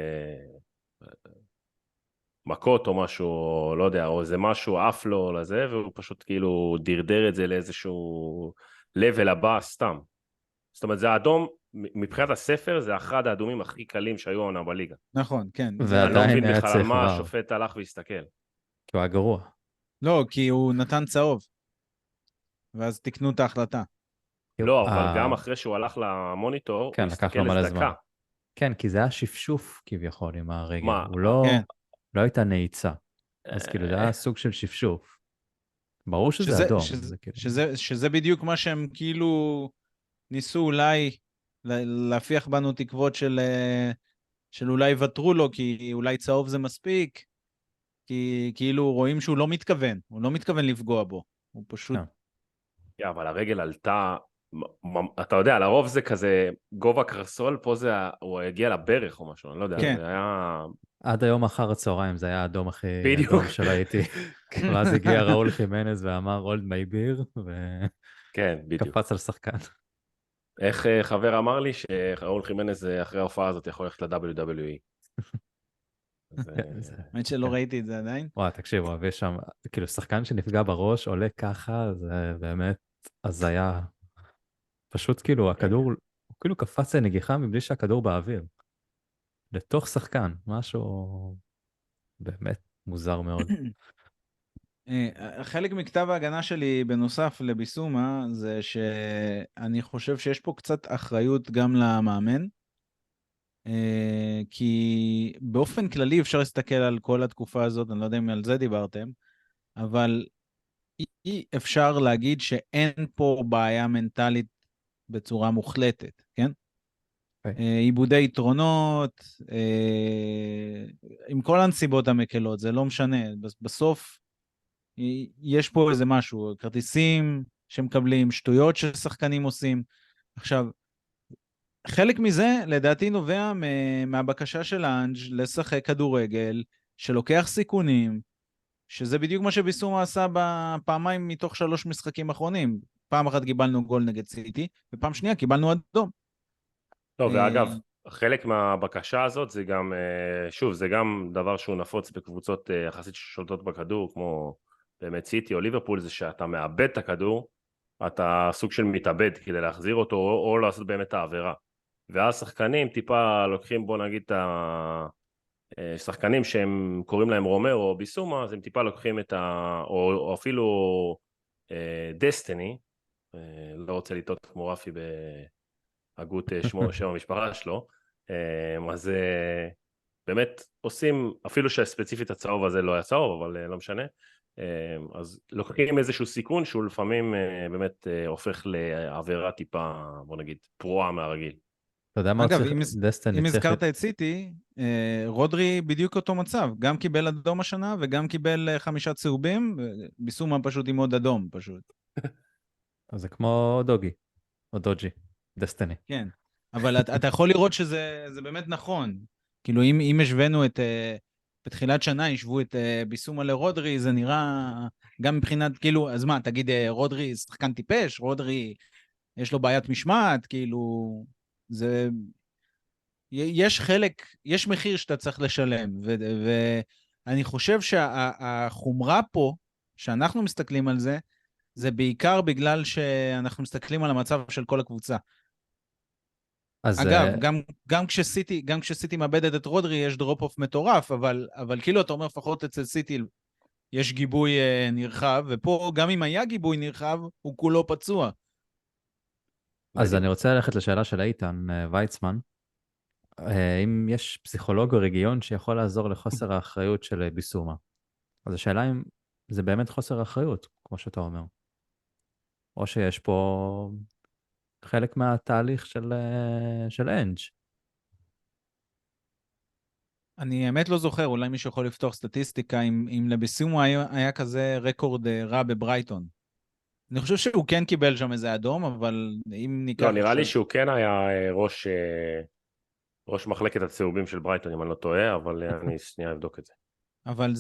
B: מכות או משהו, לא יודע, או איזה משהו עף לו לזה, והוא פשוט כאילו דרדר את זה לאיזשהו level הבא סתם. זאת אומרת, זה האדום, מבחינת הספר, זה אחד האדומים הכי קלים שהיו עונה בליגה.
C: נכון, כן.
B: אני לא
A: ועדיין
B: מבין
A: היה
B: בכלל על
A: צריך
B: מה
A: ור,
B: השופט הלך והסתכל.
A: כי הוא היה גרוע.
C: לא, כי הוא נתן צהוב, ואז תקנו את ההחלטה.
B: לא, אבל גם אחרי שהוא הלך למוניטור,
A: כן,
B: הוא
A: לקח לו
B: הסתכל
A: מלא
B: איזה
A: זמן.
B: דקה.
A: כן, כי זה היה שפשוף כביכול עם הרגל.
B: מה?
A: הוא לא,
C: כן.
A: לא הייתה נעיצה. אז כאילו זה היה סוג של שפשוף. ברור שזה אדום. זה כאילו...
C: שזה בדיוק מה שהם כאילו ניסו אולי להפיח בנו תקוות של אולי יוותרו לו, כי אולי צהוב זה מספיק, כי כאילו רואים שהוא לא מתכוון, הוא לא מתכוון לפגוע בו, הוא פשוט...
A: כן.
B: אבל הרגל עלתה, אתה יודע, לרוב זה כזה גובה קרסול, פה זה, הוא הגיע לברך או משהו, אני לא יודע,
C: כן.
B: זה היה...
A: עד היום אחר הצהריים זה היה האדום הכי
B: בדיוק.
A: אדום שראיתי. ואז הגיע ראול חימנז ואמר אולד מי ביר,
B: כן, בדיוק.
A: וקפץ על שחקן.
B: איך חבר אמר לי שראול חימנז אחרי ההופעה הזאת יכול ללכת ל-WWE.
C: האמת שלא ראיתי את זה עדיין.
A: וואי, תקשיב, הוא הביא שם, כאילו שחקן שנפגע בראש עולה ככה, זה באמת הזיה. פשוט כאילו הכדור, הוא כאילו קפץ לנגיחה מבלי שהכדור באוויר. לתוך שחקן, משהו באמת מוזר מאוד.
C: חלק מכתב ההגנה שלי בנוסף לביסומה זה שאני חושב שיש פה קצת אחריות גם למאמן, כי באופן כללי אפשר להסתכל על כל התקופה הזאת, אני לא יודע אם על זה דיברתם, אבל אי אפשר להגיד שאין פה בעיה מנטלית בצורה מוחלטת, כן? עיבודי יתרונות, עם כל הנסיבות המקלות, זה לא משנה, בסוף יש פה איזה משהו, כרטיסים שמקבלים, שטויות ששחקנים עושים. עכשיו, חלק מזה לדעתי נובע מהבקשה של אנג' לשחק כדורגל, שלוקח סיכונים, שזה בדיוק מה שביסומה עשה בפעמיים מתוך 3 משחקים אחרונים. פעם אחת קיבלנו גול נגד סיטי, ופעם שנייה קיבלנו אדום.
B: טוב, ואגב, חלק מהבקשה הזאת זה גם, שוב, זה גם דבר שהוא נפוץ בקבוצות יחסית ששולטות בכדור, כמו באמת סיטי או ליברפול, זה שאתה מאבד את הכדור, אתה סוג של מתאבד כדי להחזיר אותו, או לעשות באמת את העבירה. ואז שחקנים טיפה לוקחים, בוא נגיד, את השחקנים שהם קוראים להם רומרו או ביסומה, אז הם טיפה לוקחים את או אפילו דסטיני, לא רוצה לטעות כמו רפי בהגות שם המשפחה שלו, אז באמת עושים, אפילו שספציפית הצהוב הזה לא היה צהוב, אבל לא משנה, אז לוקחים איזשהו סיכון שהוא לפעמים באמת הופך לעבירה טיפה, בוא נגיד, פרועה מהרגיל.
A: אתה יודע מה
C: אגב,
A: צריך?
C: אם הזכרת את סיטי, רודרי בדיוק אותו מצב, גם קיבל אדום השנה וגם קיבל 5 צהובים, ביסומה פשוט עם עוד אדום פשוט.
A: אז זה כמו דוגי, או דוג'י, דסטיני.
C: כן, אבל אתה יכול לראות שזה באמת נכון. כאילו אם השווינו את, בתחילת שנה השוו את ביסומה לרודרי, זה נראה גם מבחינת, כאילו, אז מה, תגיד רודרי שחקן טיפש, רודרי יש לו בעיית משמעת, כאילו, זה... יש חלק, יש מחיר שאתה צריך לשלם, ואני חושב שהחומרה פה, שאנחנו מסתכלים על זה, זה בעיקר בגלל שאנחנו מסתכלים על המצב של כל הקבוצה. אגב, גם כשסיטי מאבדת את רודרי, יש דרופ-אוף מטורף, אבל כאילו אתה אומר, לפחות אצל סיטי יש גיבוי נרחב, ופה גם אם היה גיבוי נרחב, הוא כולו פצוע.
A: אז אני רוצה ללכת לשאלה של איתן ויצמן. אם יש פסיכולוג או רגיון שיכול לעזור לחוסר האחריות של ביסומה. אז השאלה אם זה באמת חוסר האחריות, כמו שאתה אומר. או שיש פה חלק מהתהליך של אנג'.
C: אני האמת לא זוכר, אולי מישהו יכול לפתוח סטטיסטיקה, אם לביסומה היה כזה רקורד רע בברייטון. אני חושב שהוא כן קיבל שם איזה אדום, אבל אם ניקח...
B: לא, נראה לי שהוא כן היה ראש מחלקת הצהובים של ברייטון, אם אני לא טועה, אבל אני שנייה אבדוק את זה.
C: אבל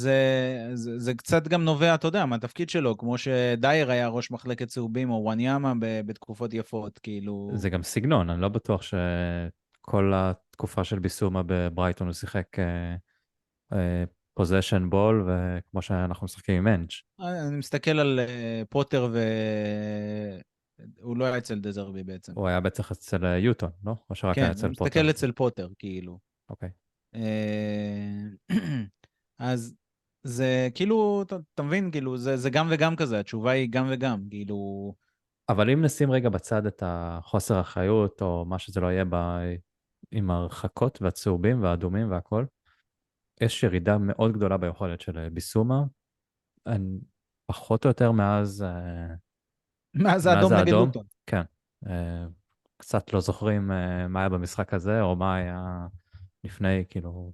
C: זה קצת גם נובע, אתה יודע, מהתפקיד שלו, כמו שדייר היה ראש מחלקת צהובים, או וואניאמה בתקופות יפות, כאילו...
A: זה גם סגנון, אני לא בטוח שכל התקופה של ביסומה בברייטון הוא שיחק פוזיישן בול, וכמו שאנחנו משחקים עם אנג'.
C: אני מסתכל על פוטר הוא לא היה אצל דזרבי בעצם.
A: הוא היה בטח אצל יוטון, לא? או שרק היה
C: כן, אני
A: אצל פוטר?
C: מסתכל אצל פוטר, כאילו.
A: אוקיי.
C: אז זה כאילו, אתה מבין, כאילו, זה גם וגם כזה, התשובה היא גם וגם, כאילו...
A: אבל אם נשים רגע בצד את החוסר אחריות, או מה שזה לא יהיה עם ההרחקות והצהובים והאדומים והכל, יש ירידה מאוד גדולה ביכולת של ביסומה, פחות או יותר
C: מה זה
A: מאז
C: אדום נגד
A: האדום.
C: לוטון?
A: כן. אה, קצת לא זוכרים מה היה במשחק הזה, או מה היה לפני, כאילו...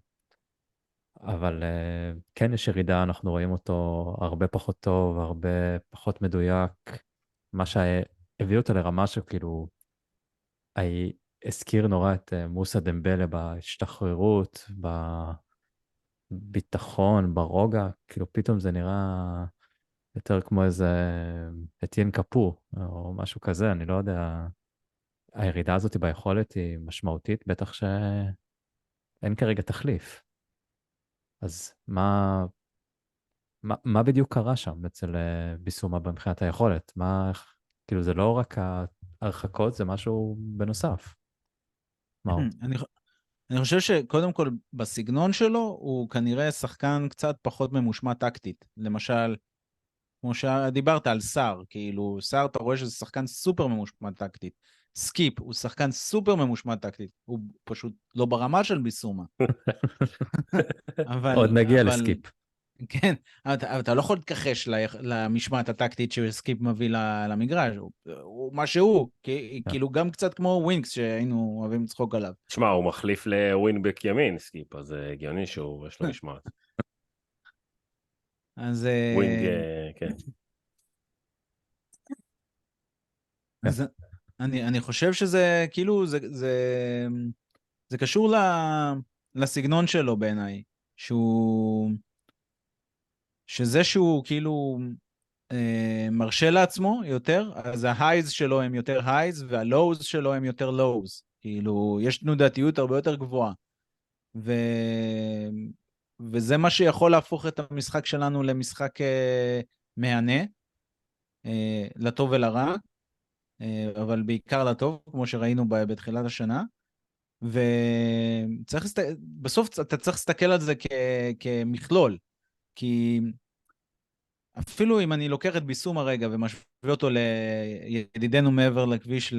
A: אבל כן יש ירידה, אנחנו רואים אותו הרבה פחות טוב, הרבה פחות מדויק, מה שהביא אותו לרמה שכאילו, הזכיר נורא את מוסא דמבלה בהשתחררות, בביטחון, ברוגע, כאילו פתאום זה נראה יותר כמו איזה אתיין קפו, או משהו כזה, אני לא יודע. הירידה הזאת ביכולת היא משמעותית, בטח שאין כרגע תחליף. אז מה בדיוק קרה שם אצל ביסומה מבחינת היכולת? כאילו זה לא רק ההרחקות, זה משהו בנוסף. מהו?
C: אני חושב שקודם כל, בסגנון שלו, הוא כנראה שחקן קצת פחות ממושמע טקטית. למשל, כמו שדיברת על סער, כאילו, סער אתה רואה שזה שחקן סופר ממושמע טקטית. סקיפ הוא שחקן סופר ממושמע טקטית, הוא פשוט לא ברמה של ביסומה.
A: עוד נגיע לסקיפ.
C: כן, אבל אתה לא יכול להתכחש למשמעת הטקטית שסקיפ מביא למגרש, הוא מה שהוא, כאילו גם קצת כמו ווינקס שהיינו אוהבים לצחוק עליו.
B: תשמע, הוא מחליף לווינבק ימין, סקיפ, אז זה הגיוני שיש לו משמעת.
C: אז...
B: ווינג, כן.
C: אז אני חושב שזה כאילו, זה קשור לסגנון שלו בעיניי, שזה שהוא כאילו מרשה לעצמו יותר, אז ההייז שלו הם יותר הייז, והלואוז שלו הם יותר לואוז. כאילו, יש תנודתיות הרבה יותר גבוהה. וזה מה שיכול להפוך את המשחק שלנו למשחק מהנה, לטוב ולרע, אבל בעיקר לטוב, כמו שראינו בתחילת השנה. בסוף אתה צריך להסתכל על זה כמכלול, כי אפילו אם אני לוקח את ביסום הרגע ומשווה אותו לידידנו מעבר לכביש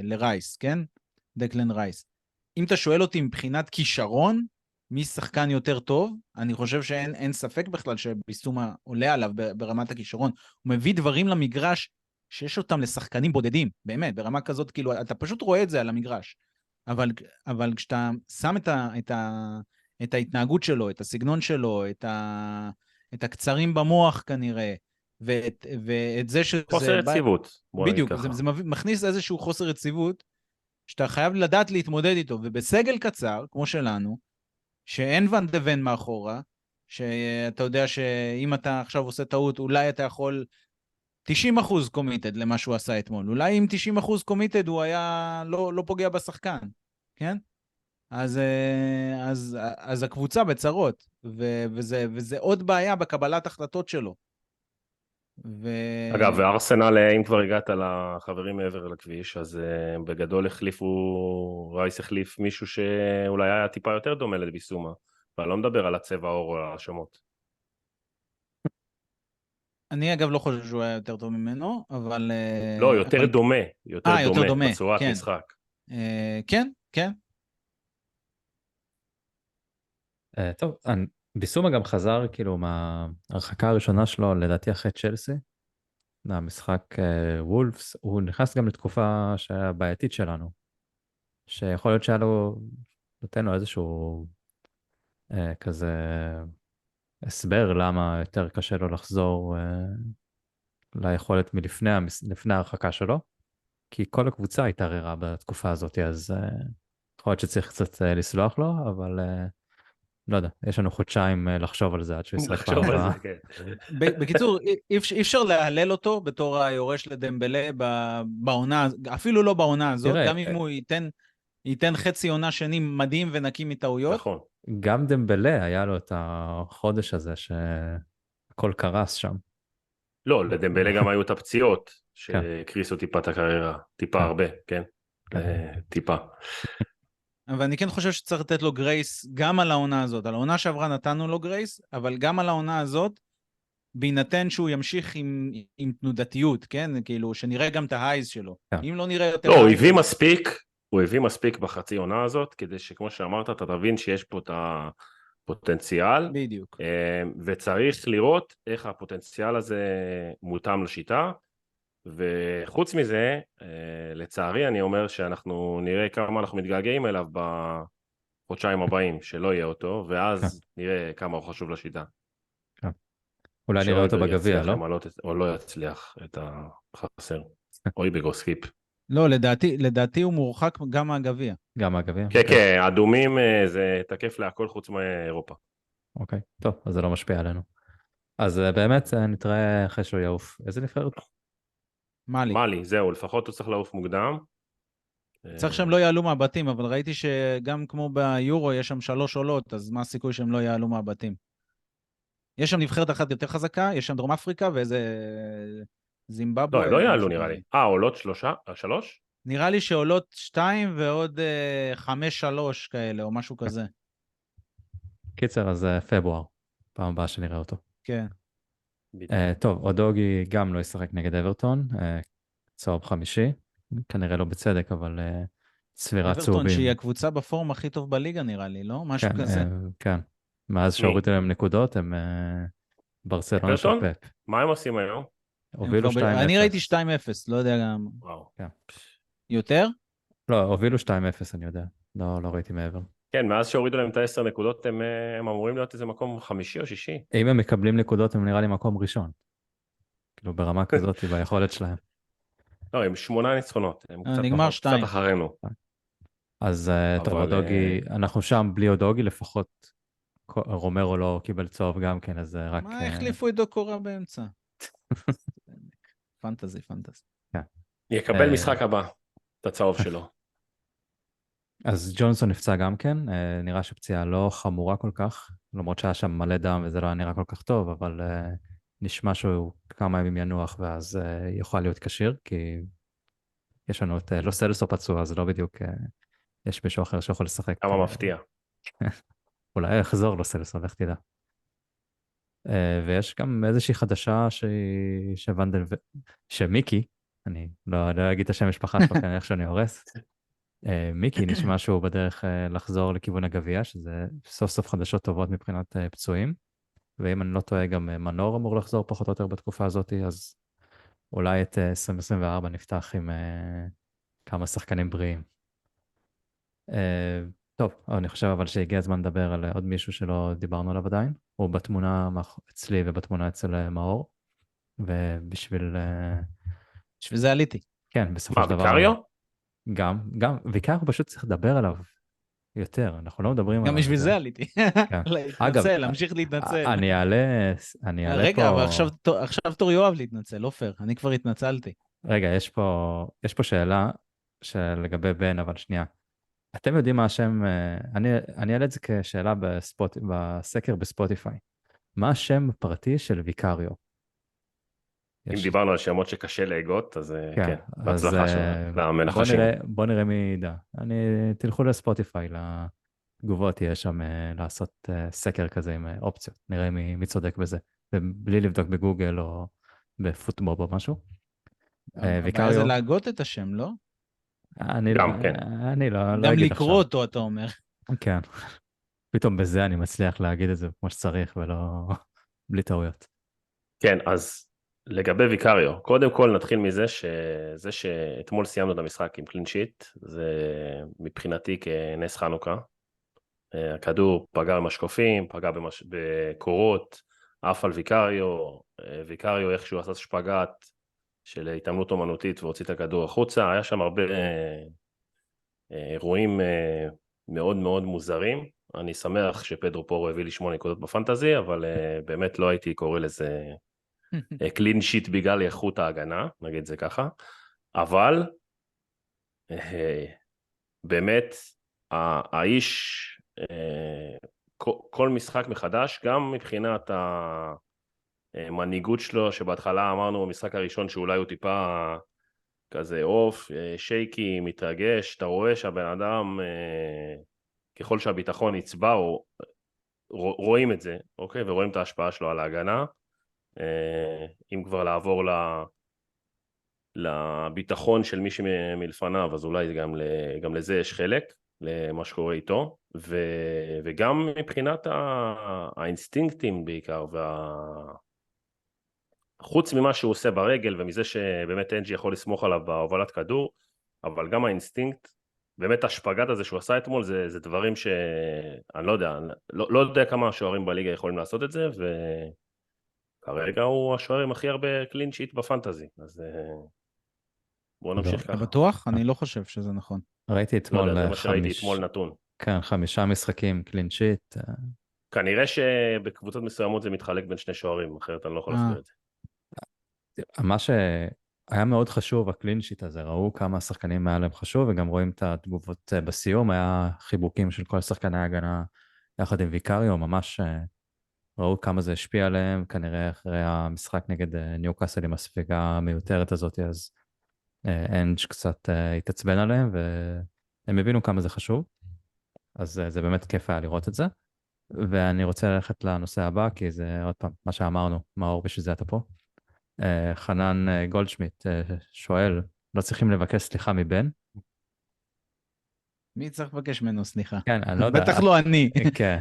C: לרייס, כן? דקלן רייס. אם אתה שואל אותי מבחינת כישרון, מי שחקן יותר טוב, אני חושב שאין ספק בכלל שביסומה עולה עליו ברמת הכישרון. הוא מביא דברים למגרש שיש אותם לשחקנים בודדים, באמת, ברמה כזאת, כאילו, אתה פשוט רואה את זה על המגרש. אבל כשאתה שם את ההתנהגות שלו, את הסגנון שלו, את הקצרים במוח כנראה, ואת זה שזה...
B: חוסר יציבות, בוא נגיד
C: בדיוק,
B: ככה.
C: זה מכניס איזשהו חוסר יציבות, שאתה חייב לדעת להתמודד איתו, ובסגל קצר, כמו שלנו, שאין ון דוון מאחורה, שאתה יודע שאם אתה עכשיו עושה טעות, אולי אתה יכול 90% קומיטד למה שהוא עשה אתמול. אולי אם 90% קומיטד הוא היה לא פוגע בשחקן, כן? אז הקבוצה בצרות, וזה עוד בעיה בקבלת החלטות שלו.
B: אגב, וארסנל, אם כבר הגעת לחברים מעבר לכביש, אז בגדול רייס החליף מישהו שאולי היה טיפה יותר דומה לביסומה, אבל לא מדבר על הצבע העור או על השמות.
C: אני אגב לא חושב שהוא היה יותר טוב ממנו, אבל...
B: לא, יותר דומה, יותר דומה בצורת
C: כן.
B: משחק.
C: כן, כן.
A: טוב, ביסומה גם חזר כאילו מההרחקה הראשונה שלו, לדעתי אחרי צ'לסי, מהמשחק וולפס, הוא נכנס גם לתקופה שהיה בעייתית שלנו, שיכול להיות שהיה לו, נותן לו איזשהו כזה הסבר למה יותר קשה לו לחזור ליכולת לפני ההרחקה שלו, כי כל הקבוצה התערערה בתקופה הזאת, אז יכול להיות שצריך קצת לסלוח לו, אבל לא יודע, יש לנו חודשיים לחשוב על זה עד שהוא ישחק פעם הבאה.
C: בקיצור, אי אפשר להלל אותו בתור היורש לדמבלה בעונה, אפילו לא בעונה הזאת, גם אם הוא ייתן ייתן חצי עונה שני מדהים ונקי מטעויות.
B: נכון.
A: גם דמבלה היה לו את החודש הזה שהכל קרס שם.
B: לא, לדמבלה גם היו את הפציעות,
A: כן.
B: שקריסו טיפה את הקריירה, טיפה
A: כן.
B: הרבה, כן? טיפה.
C: אבל אני כן חושב שצריך לתת לו גרייס גם על העונה הזאת. על העונה שעברה נתנו לו גרייס, אבל גם על העונה הזאת, בהינתן שהוא ימשיך עם תנודתיות, כן? כאילו, שנראה גם את ההייז שלו.
A: כן.
C: אם לא נראה יותר...
B: לא, הוא הביא מספיק בחצי עונה הזאת, כדי שכמו שאמרת, אתה תבין שיש פה את הפוטנציאל,
C: בדיוק.
B: וצריך לראות איך הפוטנציאל הזה מותאם לשיטה, וחוץ מזה, לצערי אני אומר שאנחנו נראה כמה אנחנו מתגעגעים אליו בחודשיים הבאים, שלא יהיה אותו, ואז נראה כמה הוא חשוב לשיטה.
A: אולי נראה אותו בגביע, לא?
B: או לא יצליח את החסר. אוי בגוסקיפ.
C: לא, לדעתי הוא מורחק גם מהגביע.
A: גם מהגביע?
B: כן, כן, אדומים זה תקף להכל חוץ מאירופה.
A: אוקיי, טוב, אז זה לא משפיע עלינו. אז באמת נתראה אחרי שהוא יעוף. איזה נבחרת?
C: מאלי.
B: זהו, לפחות הוא צריך לעוף מוקדם.
C: צריך שהם לא יעלו מהבתים, אבל ראיתי שגם כמו ביורו יש שם 3 עולות, אז מה הסיכוי שהם לא יעלו מהבתים? יש שם נבחרת אחת יותר חזקה, יש שם דרום אפריקה ואיזה זימבבואה.
B: לא, הם לא יעלו נראה לי. עולות 3?
C: נראה לי שעולות 2 ועוד 5-3 כאלה, או משהו כזה.
A: קיצר, אז פברואר, פעם הבאה שנראה אותו.
C: כן.
A: טוב, אודוגי גם לא ישחק נגד אברטון, צהוב חמישי, כנראה לא בצדק, אבל צבירת צהובים.
C: אברטון שהיא הקבוצה בפורם הכי טוב בליגה נראה לי, לא? משהו כזה.
A: כן, מאז שהורידו להם נקודות, הם ברצלונה של פפ.
B: מה הם עושים היום?
A: הובילו 2-0.
C: אני ראיתי 2-0, לא יודע גם.
B: וואו.
C: יותר?
A: לא, הובילו 2-0, אני יודע. לא ראיתי מעבר.
B: כן, מאז שהורידו להם את 10 נקודות, הם אמורים להיות איזה מקום 5 או 6.
A: אם הם מקבלים נקודות, הם נראה לי מקום ראשון. כאילו ברמה כזאת, ביכולת שלהם.
B: לא, הם 8 ניצחונות. הם קצת אחרינו.
A: אז טוב, אודוגי, אנחנו שם בלי אודוגי, לפחות רומרו לא קיבל צהוב גם כן, אז רק...
C: מה, החליפו את דוקורה באמצע? פנטזי.
B: יקבל משחק הבא, את הצהוב שלו.
A: אז ג'ונסון נפצע גם כן, נראה שפציעה לא חמורה כל כך, למרות שהיה שם מלא דם וזה לא היה נראה כל כך טוב, אבל נשמע שהוא כמה ימים ינוח ואז יוכל להיות כשיר, כי יש לנו את לא סלסו פצוע, אז לא בדיוק יש מישהו אחר שיכול לשחק.
B: כמה מפתיע.
A: אולי יחזור לו סלסו, לך תדע. ויש גם איזושהי חדשה שמיקי, אני לא אגיד את השם משפחה שלו, כאן איך שאני הורס, מיקי נשמע שהוא בדרך לחזור לכיוון הגביע, שזה סוף סוף חדשות טובות מבחינת פצועים, ואם אני לא טועה גם מנור אמור לחזור פחות או יותר בתקופה הזאת, אז אולי את 2024 נפתח עם כמה שחקנים בריאים. טוב, אני חושב אבל שהגיע הזמן לדבר על עוד מישהו שלא דיברנו עליו עדיין, הוא בתמונה אצלי ובתמונה אצל מאור, ובשביל...
C: בשביל זה עליתי.
A: כן, בסופו של דבר...
B: מה, ויקריו?
A: גם, ויקריו פשוט צריך לדבר עליו יותר, אנחנו לא מדברים עליו.
C: גם בשביל זה עליתי.
B: אגב,
C: להמשיך להתנצל.
A: אני אעלה פה...
C: רגע, אבל עכשיו תור יואב להתנצל, לא פייר, אני כבר התנצלתי.
A: רגע, יש פה שאלה לגבי בן, אבל שנייה. אתם יודעים מה השם, אני אעלה את זה כשאלה בסקר בספוטיפיי. מה השם הפרטי של ויקריו?
B: אם דיברנו על שמות שקשה להגות, אז כן, בהצלחה של המנחשים.
A: בוא נראה מי ידע. תלכו לספוטיפיי, לתגובות יש שם לעשות סקר כזה עם אופציות. נראה מי צודק בזה. ובלי לבדוק בגוגל או בפוטבוב או משהו.
C: הבעיה זה להגות את השם, לא?
B: גם כן.
A: אני לא אגיד
C: גם
A: עכשיו.
C: לקרוא אותו, אתה אומר.
A: כן. פתאום בזה אני מצליח להגיד את זה כמו שצריך ולא בלי טעויות.
B: כן, אז לגבי ויקריו, קודם כל נתחיל מזה שאתמול סיימנו את המשחק עם קלין שיט, זה מבחינתי כנס חנוכה. הכדור פגע במשקופים, פגע בקורות, עף על ויקריו איכשהו עשה שפגת של התאמנות אומנותית והוציא את הכדור החוצה, היה שם הרבה אירועים מאוד מאוד מוזרים. אני שמח שפדרו פורו הביא לי 8 נקודות בפנטזי, אבל באמת לא הייתי קורא לזה קלין שיט בגלל איכות ההגנה, נגיד זה ככה, אבל באמת, האיש, כל משחק מחדש, גם מבחינת המנהיגות שלו, שבהתחלה אמרנו במשחק הראשון שאולי הוא טיפה כזה אוף, שייקי, מתרגש, אתה רואה שהבן אדם, ככל שהביטחון יצבע, רואים את זה, אוקיי? ורואים את ההשפעה שלו על ההגנה. אם כבר לעבור לביטחון של מי שמלפניו, אז אולי גם לזה יש חלק, למה שקורה איתו, וגם מבחינת האינסטינקטים בעיקר, חוץ ממה שהוא עושה ברגל, ומזה שבאמת אנג'י יכול לסמוך עליו בהובלת כדור, אבל גם האינסטינקט, באמת השפגת הזה שהוא עשה אתמול, זה דברים שאני לא יודע כמה שוערים בליגה יכולים לעשות את זה, וכרגע הוא השוער עם הכי הרבה קלין שיט בפנטזי, אז בואו נמשיך
C: אתה
B: ככה.
C: בטוח? אני לא חושב שזה נכון.
A: ראיתי
B: לא
A: אתמול
B: יודע, זה מה שראיתי אתמול נתון.
A: כן, 5 משחקים, קלין שיט.
B: כנראה שבקבוצות מסוימות זה מתחלק בין שני שוערים, אחרת אני לא יכול להסביר את זה.
A: מה שהיה מאוד חשוב, הקלין שיט הזה, ראו כמה השחקנים היה להם חשוב, וגם רואים את התגובות בסיום, היה חיבוקים של כל שחקני ההגנה יחד עם ויקריו, ממש ראו כמה זה השפיע עליהם, כנראה אחרי המשחק נגד ניוקאסל עם הספיגה המיותרת הזאת, אז אנג' קצת התעצבן עליהם, והם הבינו כמה זה חשוב, אז זה באמת כיף היה לראות את זה, ואני רוצה ללכת לנושא הבא, כי זה עוד פעם מה שאמרנו, מאור, בשביל זה אתה פה. חנן גולדשמיט שואל, לא צריכים לבקש סליחה מבן?
C: מי צריך לבקש ממנו סליחה?
A: כן, אני לא יודע.
C: בטח לא אני.
A: כן.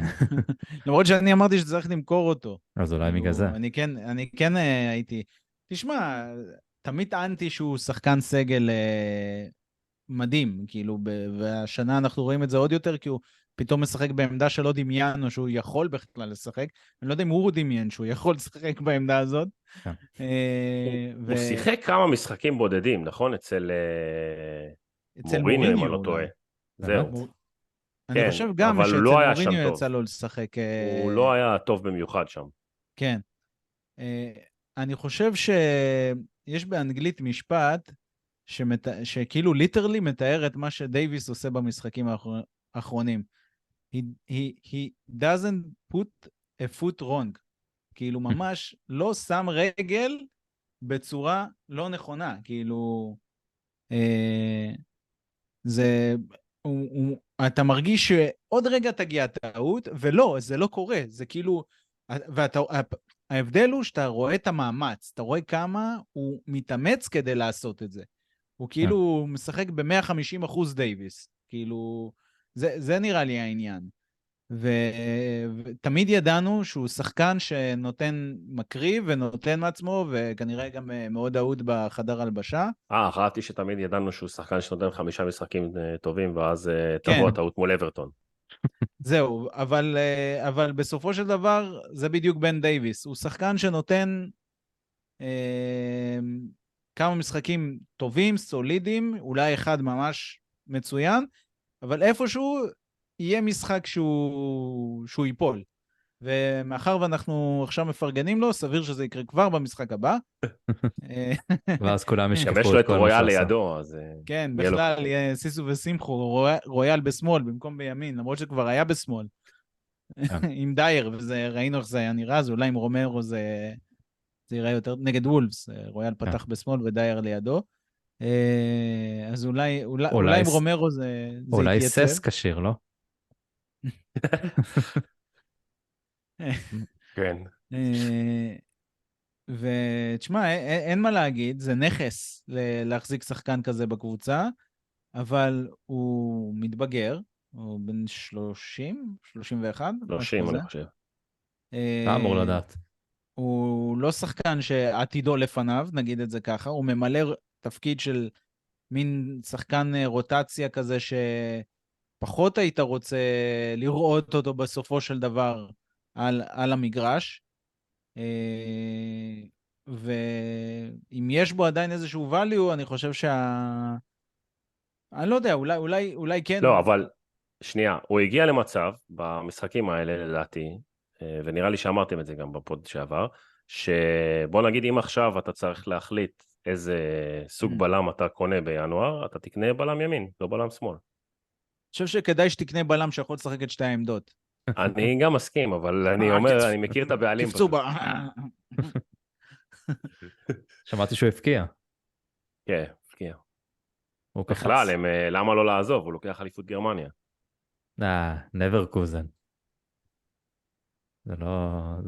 C: למרות שאני אמרתי שצריך למכור אותו.
A: אז אולי בגלל זה.
C: אני כן הייתי... תשמע, תמיד טענתי שהוא שחקן סגל מדהים, כאילו, והשנה אנחנו רואים את זה עוד יותר, כי הוא פתאום משחק בעמדה שלא דמיינו שהוא יכול בכלל לשחק. אני לא יודע אם הוא דמיין שהוא יכול לשחק בעמדה הזאת.
B: הוא שיחק כמה משחקים בודדים, נכון? אצל מוריניו, אם אני לא טועה. זהו.
C: אני חושב גם שאצל מוריניו יצא לו לשחק.
B: הוא לא היה טוב במיוחד שם.
C: כן. אני חושב שיש באנגלית משפט שכאילו ליטרלי מתאר את מה שדייביס עושה במשחקים האחרונים. He doesn't put a foot wrong. כאילו ממש לא שם רגל בצורה לא נכונה. כאילו, אתה מרגיש שעוד רגע תגיע טעות, ולא, זה לא קורה. זה כאילו, ההבדל הוא שאתה רואה את המאמץ, אתה רואה כמה הוא מתאמץ כדי לעשות את זה. הוא כאילו משחק ב-150% דייביס. כאילו, זה נראה לי העניין. ותמיד ידענו שהוא שחקן שנותן מקריב ונותן מעצמו, וכנראה גם מאוד אהוד בחדר הלבשה.
B: אחרתי שתמיד ידענו שהוא שחקן שנותן 5 משחקים טובים, ואז תבוא הטעות מול אברטון.
C: זהו, אבל בסופו של דבר זה בדיוק בן דייביס. הוא שחקן שנותן כמה משחקים טובים, סולידיים, אולי אחד ממש מצוין, אבל איפשהו יהיה משחק שהוא ייפול. ומאחר ואנחנו עכשיו מפרגנים לו, סביר שזה יקרה כבר במשחק הבא.
A: ואז כולם ישכחו את
B: יש לו את רויאל לידו, אז...
C: כן, בכלל יהיה סיסו וסימחו, רויאל בשמאל במקום בימין, למרות שכבר היה בשמאל. עם דייר, ראינו איך זה היה נראה, אז אולי עם רומרו זה יראה יותר, נגד וולפס, רויאל פתח בשמאל ודייר לידו. אז אולי עם רומרו זה יתייצב.
A: אולי סס קשיר, לא?
B: כן.
C: ותשמע, אין מה להגיד, זה נכס להחזיק שחקן כזה בקבוצה, אבל הוא מתבגר, הוא בן 30, 31?
B: 30, אני חושב.
A: אתה אמור לדעת.
C: הוא לא שחקן שעתידו לפניו, נגיד את זה ככה, הוא ממלא תפקיד של מין שחקן רוטציה כזה שפחות היית רוצה לראות אותו בסופו של דבר על המגרש, ואם יש בו עדיין איזשהו value, אני חושב אני לא יודע, אולי כן.
B: לא, אבל שנייה, הוא הגיע למצב במשחקים האלה לדעתי, ונראה לי שאמרתם את זה גם בפוד שעבר, שבוא נגיד אם עכשיו אתה צריך להחליט איזה סוג בלם אתה קונה בינואר, אתה תקנה בלם ימין, לא בלם שמאל.
C: חושב שכדאי שתקנה בלם שיכול לשחק את שתי העמדות.
B: אני גם מסכים, אבל אני אומר, אני מכיר את הבעלים.
C: קפצו
B: פשוט.
C: בה.
A: שמעתי שהוא הפקיע.
B: כן, הפקיע.
A: הוא קפץ.
B: בכלל, למה לא לעזוב? הוא לוקח אליפות גרמניה.
A: never קוזן. זה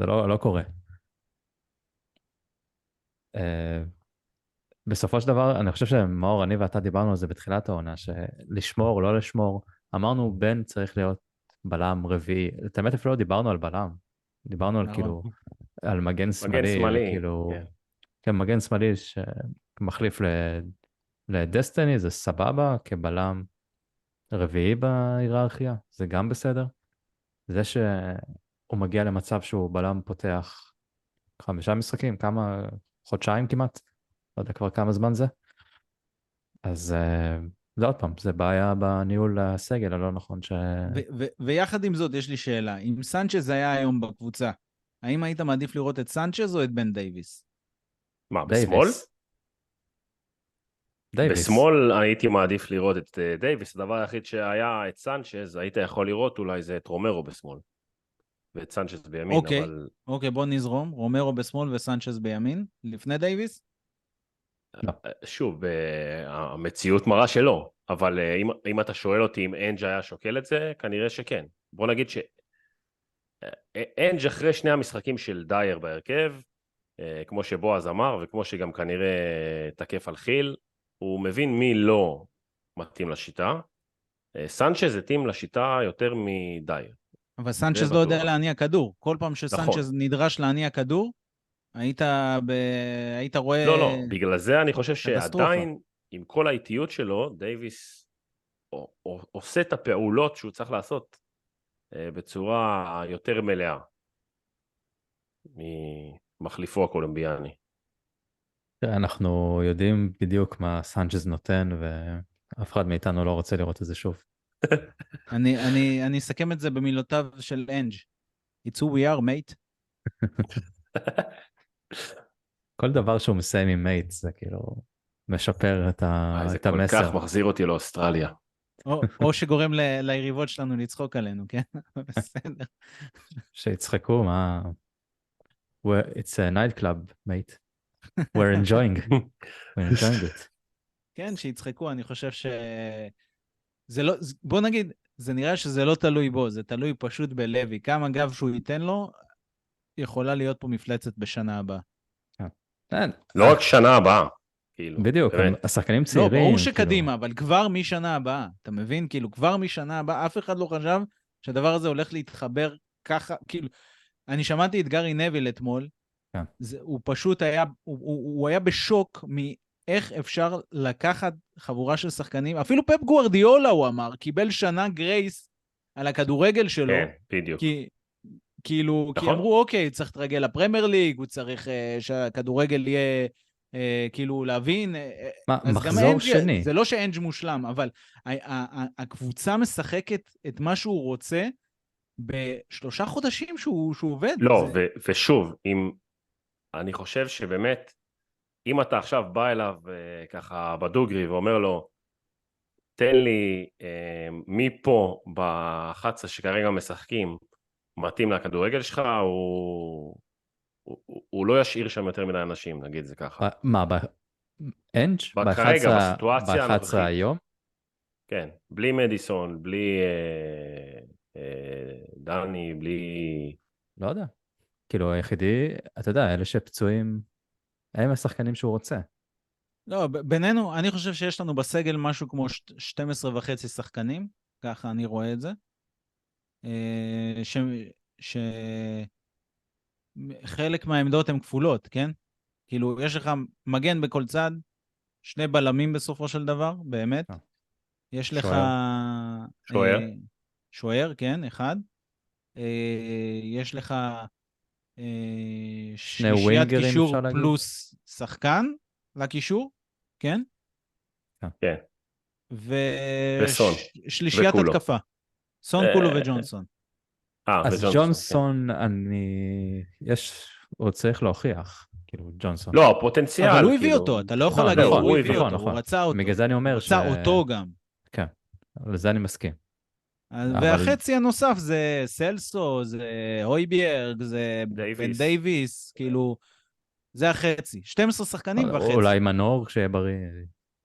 A: לא קורה. בסופו של דבר, אני חושב שמאור, אני ואתה דיברנו על זה בתחילת העונה, שלשמור, לא לשמור, אמרנו בן צריך להיות בלם רביעי, את האמת אפילו לא דיברנו על בלם, דיברנו על כאילו, על מגן שמאלי, כאילו, כן, מגן שמאלי שמחליף לדסטיני, זה סבבה, כבלם רביעי בהיררכיה, זה גם בסדר. זה שהוא מגיע למצב שהוא בלם פותח 5 משחקים, חודשיים כמעט, לא יודע כבר כמה זמן זה. אז זה עוד פעם, זה בעיה בניהול הסגל, הלא נכון
C: ויחד עם זאת, יש לי שאלה. אם סנצ'ז היה היום בקבוצה, האם היית מעדיף לראות את סנצ'ז או את בן דייביס?
B: מה, בשמאל?
A: דייביס.
B: בשמאל הייתי מעדיף לראות את דייביס. הדבר היחיד שהיה את סנצ'ז, היית יכול לראות אולי זה את רומרו בשמאל. ואת סנצ'ז בימין, אבל...
C: אוקיי, בוא נזרום. רומרו בשמאל וסנצ'ז בימין, לפני דייביס?
A: לא.
B: שוב, המציאות מראה שלא, אבל אם אתה שואל אותי אם אנג' היה שוקל את זה, כנראה שכן. בוא נגיד שאנג' אחרי 2 המשחקים של דייר בהרכב, כמו שבועז אמר, וכמו שגם כנראה תקף על חיל, הוא מבין מי לא מתאים לשיטה. סנצ'ז התאים לשיטה יותר מדייר.
C: אבל סנצ'ז לא יודע להניע כדור. כל פעם שסנצ'ז נדרש להניע כדור, היית רואה...
B: לא, בגלל זה אני חושב שעדיין, עם כל האיטיות שלו, דייביס עושה את הפעולות שהוא צריך לעשות בצורה יותר מלאה ממחליפו הקולומביאני.
A: אנחנו יודעים בדיוק מה סנצ'ז נותן, ואף אחד מאיתנו לא רוצה לראות את זה שוב.
C: אני אסכם את זה במילותיו של אנג'. It's who we are, mate.
A: כל דבר שהוא מסיים עם מייט, זה כאילו משפר את המסר.
B: זה כל כך מחזיר אותי לאוסטרליה.
C: או שגורם ליריבות שלנו לצחוק עלינו, כן? בסדר.
A: שיצחקו, מה... It's a night club, mate. We're enjoying it.
C: כן, שיצחקו, אני חושב זה לא... בוא נגיד, זה נראה שזה לא תלוי בו, זה תלוי פשוט בלוי. כמה גב שהוא ייתן לו, יכולה להיות פה מפלצת בשנה הבאה.
B: לא רק שנה הבאה.
A: בדיוק, השחקנים צעירים.
C: לא, ברור שקדימה, אבל כבר משנה הבאה, אתה מבין? כאילו, כבר משנה הבאה, אף אחד לא חשב שהדבר הזה הולך להתחבר ככה, כאילו, אני שמעתי את גארי נביל אתמול, הוא פשוט היה, הוא היה בשוק מאיך אפשר לקחת חבורה של שחקנים, אפילו פפ גוארדיולה, הוא אמר, קיבל שנה גרייס על הכדורגל שלו.
B: כן, בדיוק.
C: כאילו, כי אמרו, אוקיי, צריך להתרגל לפרמייר ליג, הוא צריך שהכדורגל יהיה... כאילו להבין,
A: מחזור שני.
C: זה לא שאנג' מושלם, אבל הקבוצה משחקת את מה שהוא רוצה ב3 חודשים שהוא עובד.
B: לא, ושוב, אני חושב שבאמת, אם אתה עכשיו בא אליו ככה בדוגרי ואומר לו, תן לי מי פה ב11 שכרגע משחקים, מתאים לכדורגל שלך, הוא לא ישאיר שם יותר מדי אנשים, נגיד זה ככה.
A: מה, אנג' ב-11 היום?
B: כן, בלי מדיסון, בלי דני, בלי...
A: לא יודע. כאילו, היחידי, אתה יודע, אלה שפצועים, הם השחקנים שהוא רוצה.
C: לא, בינינו, אני חושב שיש לנו בסגל משהו כמו 12.5 שחקנים, ככה אני רואה את זה. חלק מהעמדות הן כפולות, כן? כאילו, יש לך מגן בכל צד, 2 בלמים בסופו של דבר, באמת. יש לך...
B: שוער.
C: שוער, כן, 1. יש לך שלישיית קישור פלוס שחקן לקישור, כן?
B: כן.
C: ושלישיית התקפה. סון, קולו וג'ונסון.
A: אז ג'ונסון, הוא צריך להוכיח, כאילו, ג'ונסון.
B: לא, הפוטנציאל.
C: אבל הוא הביא אותו, אתה לא יכול להגיד, הוא הביא אותו, הוא רצה אותו.
A: בגלל זה אני אומר
C: רצה אותו גם.
A: כן, לזה אני מסכים.
C: והחצי הנוסף זה סלסו, זה הויביארג, זה בן דייביס, כאילו, זה החצי. 12 שחקנים וחצי.
A: אולי מנור שיהיה בריא,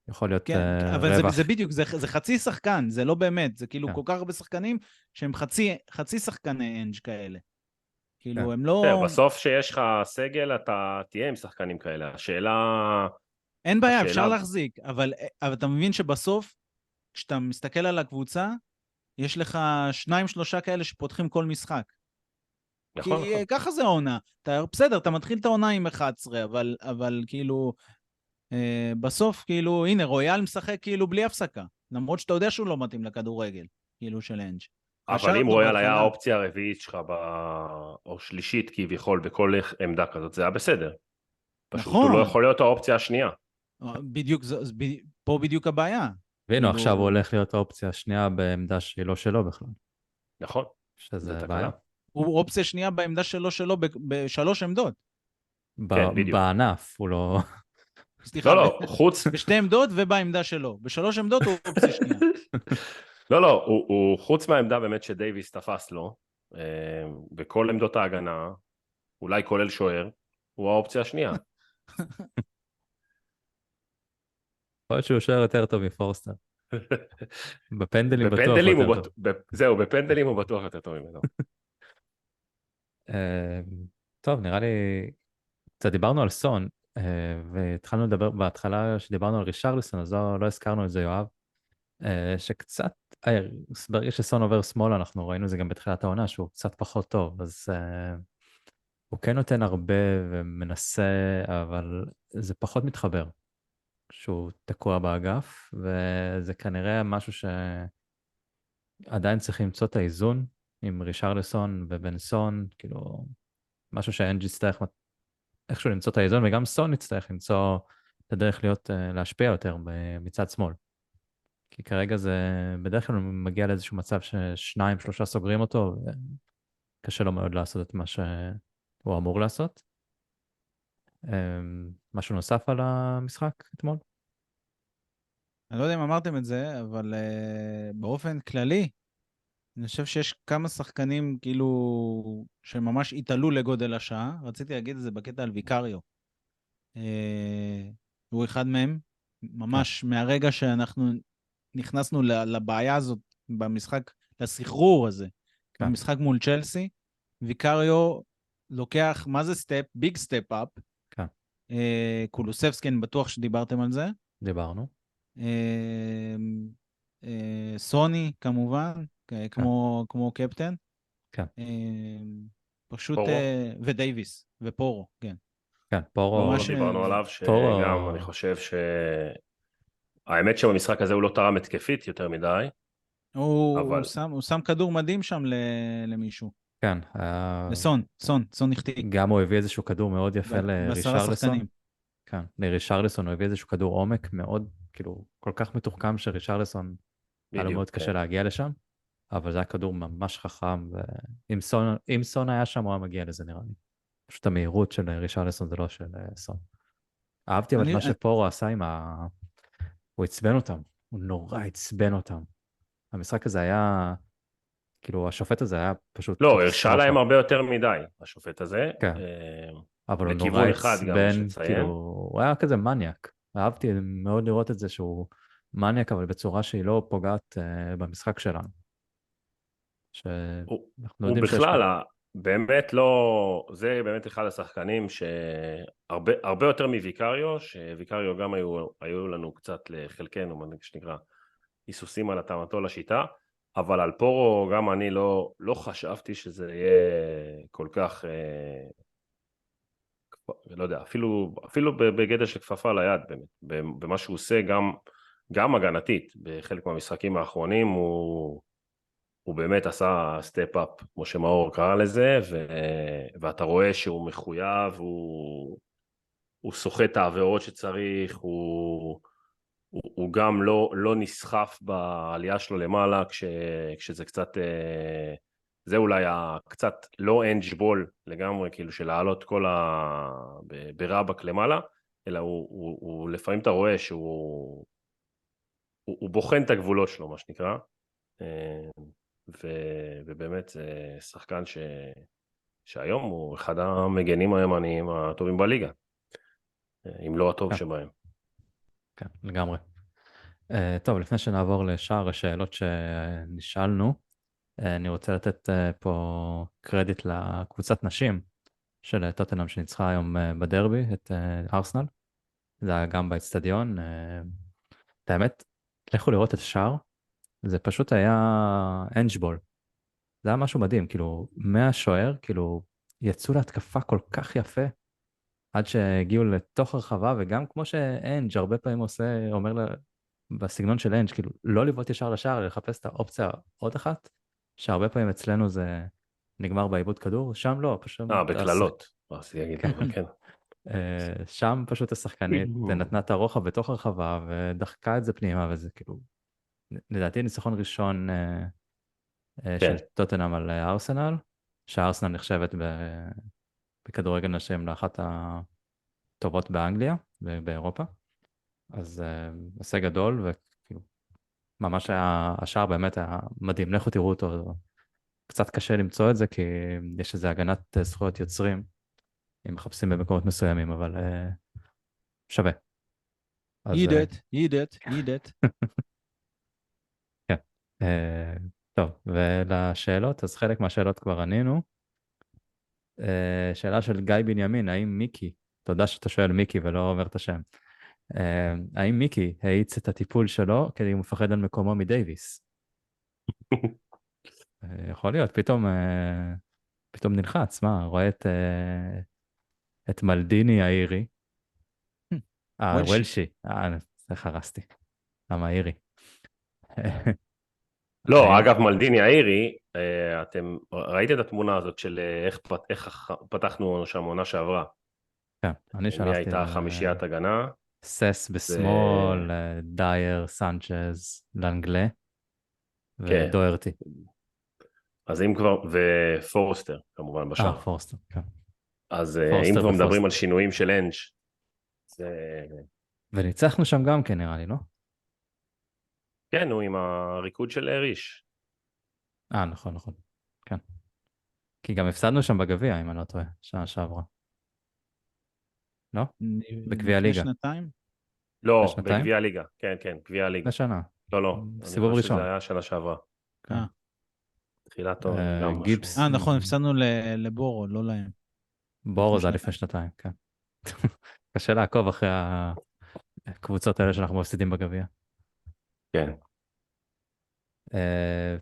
A: יכול להיות
C: אבל
A: רווח.
C: זה בדיוק, זה חצי שחקן, זה לא באמת, זה כאילו כל כך הרבה שחקנים שהם חצי שחקני אנג' כאלה. כאילו, הם לא...
B: בסוף שיש לך סגל, אתה תהיה עם שחקנים כאלה. השאלה...
C: אין בעיה, אפשר להחזיק, אבל אתה מבין שבסוף, כשאתה מסתכל על הקבוצה, יש לך 2-3 כאלה שפותחים כל משחק.
B: נכון,
C: כי ככה זה העונה. בסדר, אתה מתחיל את העונה עם 11, אבל כאילו, בסוף, כאילו, הנה, רויאל משחק כאילו בלי הפסקה, למרות שאתה יודע שהוא לא מתאים לכדורגל, כאילו של אנג'.
B: אבל אם רויאל היה האופציה הרביעית שלך, או שלישית כביכול, בכל עמדה כזאת, זה היה בסדר. פשוט הוא לא יכול להיות האופציה השנייה.
C: בדיוק, פה בדיוק הבעיה.
A: והנה, עכשיו הוא הולך להיות האופציה השנייה בעמדה שהיא לא שלו בכלל.
B: נכון.
A: שזה בעיה.
C: הוא אופציה שנייה בעמדה שלו בשלוש עמדות.
B: כן, בדיוק.
A: בענף, הוא לא...
C: סליחה,
B: לא, חוץ...
C: בשתי עמדות ובעמדה שלו. בשלוש עמדות הוא אופציה שנייה.
B: לא, הוא חוץ מהעמדה באמת שדייביס תפס לו, בכל עמדות ההגנה, אולי כולל שוער, הוא האופציה השנייה.
A: יכול להיות שהוא שוער יותר טוב מפורסטר. בפנדלים בטוח יותר טוב.
B: זהו, בפנדלים הוא בטוח יותר טוב ממנו.
A: טוב, נראה לי, קצת דיברנו על סון, והתחלנו לדבר בהתחלה שדיברנו על רישרליסון, אז לא הזכרנו את זה, יואב, שקצת, ברגע שסון עובר שמאלה, אנחנו ראינו את זה גם בתחילת העונה, שהוא קצת פחות טוב, אז הוא כן נותן הרבה ומנסה, אבל זה פחות מתחבר, שהוא תקוע באגף, וזה כנראה משהו שעדיין צריך למצוא את האיזון, עם רישרליסון ובן סון, כאילו, משהו שהאנג' יצטרך איכשהו למצוא את האיזון, וגם סון יצטרך למצוא את הדרך להשפיע יותר מצד שמאל. כי כרגע זה בדרך כלל מגיע לאיזשהו מצב ששניים, שלושה סוגרים אותו, וקשה לו מאוד לעשות את מה שהוא אמור לעשות. משהו נוסף על המשחק אתמול?
C: אני לא יודע אם אמרתם את זה, אבל באופן כללי, אני חושב שיש כמה שחקנים כאילו שממש התעלו לגודל השעה. רציתי להגיד את זה בקטע על ויקריו. הוא אחד מהם, ממש מהרגע שאנחנו נכנסנו לבעיה הזאת במשחק, לסחרור הזה, במשחק מול צ'לסי, ויקריו לוקח, מה זה סטפ? ביג סטפ אפ. קולוסבסקי, בטוח שדיברתם על זה.
A: דיברנו.
C: סוני כמובן, כמו קפטן.
A: כן.
C: פשוט, ודייביס, ופורו, כן.
A: כן, פורו.
B: דיברנו עליו, שגם אני חושב האמת שבמשחק הזה הוא לא תרם התקפית יותר מדי.
C: הוא שם כדור מדהים שם למישהו.
A: כן.
C: סון החטיא.
A: גם הוא הביא איזשהו כדור מאוד יפה לרישרליסון. כן, לרישרליסון הוא הביא איזשהו כדור עומק מאוד, כאילו, כל כך מתוחכם שרישרליסון היה לו מאוד קשה להגיע לשם, אבל זה היה כדור ממש חכם, ואם סון היה שם הוא היה מגיע לזה נראה לי. פשוט המהירות של רישרליסון זה לא של סון. אהבתי אבל מה שפורו עשה הוא עצבן אותם, הוא נורא עצבן אותם. המשחק הזה היה, כאילו השופט הזה היה פשוט...
B: לא, הרשה להם הרבה יותר מדי, השופט הזה.
A: כן. אבל הוא נורא עצבן, כאילו, הוא היה כזה מניאק. אהבתי מאוד לראות את זה שהוא מניאק, אבל בצורה שהיא לא פוגעת במשחק שלנו.
B: הוא בכלל, באמת לא, זה באמת אחד השחקנים שהרבה יותר מוויקריו, שוויקריו גם היו לנו קצת לחלקנו, מה שנקרא, היסוסים על התאמתו לשיטה, אבל על פורו גם אני לא חשבתי שזה יהיה כל כך... לא יודע, אפילו בגדר של כפפה ליד, באמת, במה שהוא עושה גם הגנתית, בחלק מהמשחקים האחרונים הוא באמת עשה סטפ-אפ, כמו שמאור קרא לזה, ואתה רואה שהוא מחויב, הוא סוחט את העבירות שצריך, הוא גם לא נסחף בעלייה שלו למעלה, כשזה קצת... זה אולי קצת לא אנג'בול לגמרי, כאילו של לעלות כל ברבק למעלה, אלא הוא לפעמים אתה רואה שהוא בוחן את הגבולות שלו, מה שנקרא. ובאמת זה שחקן שהיום הוא אחד המגנים הימניים הטובים בליגה, אם לא הטוב שבהם.
A: כן, לגמרי. טוב, לפני שנעבור לשאר השאלות שנשאלנו, אני רוצה לתת פה קרדיט לקבוצת נשים של טוטנהאם שניצחה היום בדרבי, את ארסנל. זה היה גם באצטדיון. את האמת, לכו לראות את השער, זה פשוט היה אנג'בול. זה היה משהו מדהים, כאילו, מהשוער, כאילו, יצאו להתקפה כל כך יפה, עד שהגיעו לתוך הרחבה, וגם כמו שאנג' הרבה פעמים אומר בסגנון של אנג', כאילו, לא לבעוט ישר לשער, לחפש את האופציה עוד אחת, שהרבה פעמים אצלנו זה נגמר בעיבוד כדור, שם לא, פשוט...
B: בקללות. רציתי להגיד, אבל כן.
A: שם פשוט השחקנית נתנה את הרוחב בתוך הרחבה, ודחקה את זה פנימה, וזה כאילו, לדעתי ניצחון ראשון של טוטנהאם על ארסנל, שהארסנל נחשבת בכדורגל נשים לאחת הטובות באנגליה ובאירופה. אז הישג גדול, וכאילו, ממש השער באמת היה מדהים, לכו תראו אותו, קצת קשה למצוא את זה, כי יש איזו הגנת זכויות יוצרים, אם מחפשים במקומות מסוימים, אבל שווה.
C: eat it.
A: כן. טוב, ולשאלות, אז חלק מהשאלות כבר ענינו. שאלה של גיא בנימין, האם מיקי, תודה שאתה שואל מיקי ולא אומר את השם, האם מיקי האיץ את הטיפול שלו כדי הוא מפחד על מקומו מדייביס? יכול להיות, פתאום נלחץ, מה, רואה את מלדיני האירי, וולשי, זה חרסתי, למה האירי?
B: לא, אגב, מלדיני האירי, אתם ראיתם את התמונה הזאת של איך פתחנו שם עונה שעברה?
A: כן, אני שלחתי...
B: מי הייתה חמישיית הגנה?
A: סס בשמאל, דייר, סנצ'ז, לנגלה, ודוארטי.
B: אז אם כבר, ופורסטר, כמובן, בשער.
A: פורסטר, כן.
B: אז אם כבר מדברים על שינויים של אנג' זה...
A: וניצחנו שם גם כן, נראה לי, לא?
B: כן, הוא עם הריקוד של ריש.
A: נכון, כן. כי גם הפסדנו שם בגביע, אם אני לא טועה, שעה שעברה. לא? בגביע הליגה.
C: לפני שנתיים?
B: לא, בגביע הליגה, כן, גביע הליגה.
A: לשנה.
B: לא,
A: סיבוב ראשון.
B: שזה היה שנה שעברה. תחילת גם
A: גיבס.
C: נכון, הפסדנו לבורו, לא להם.
A: בורו זה לפני שנתיים, כן. קשה לעקוב אחרי הקבוצות האלה שאנחנו מפסידים בגביע.
B: כן.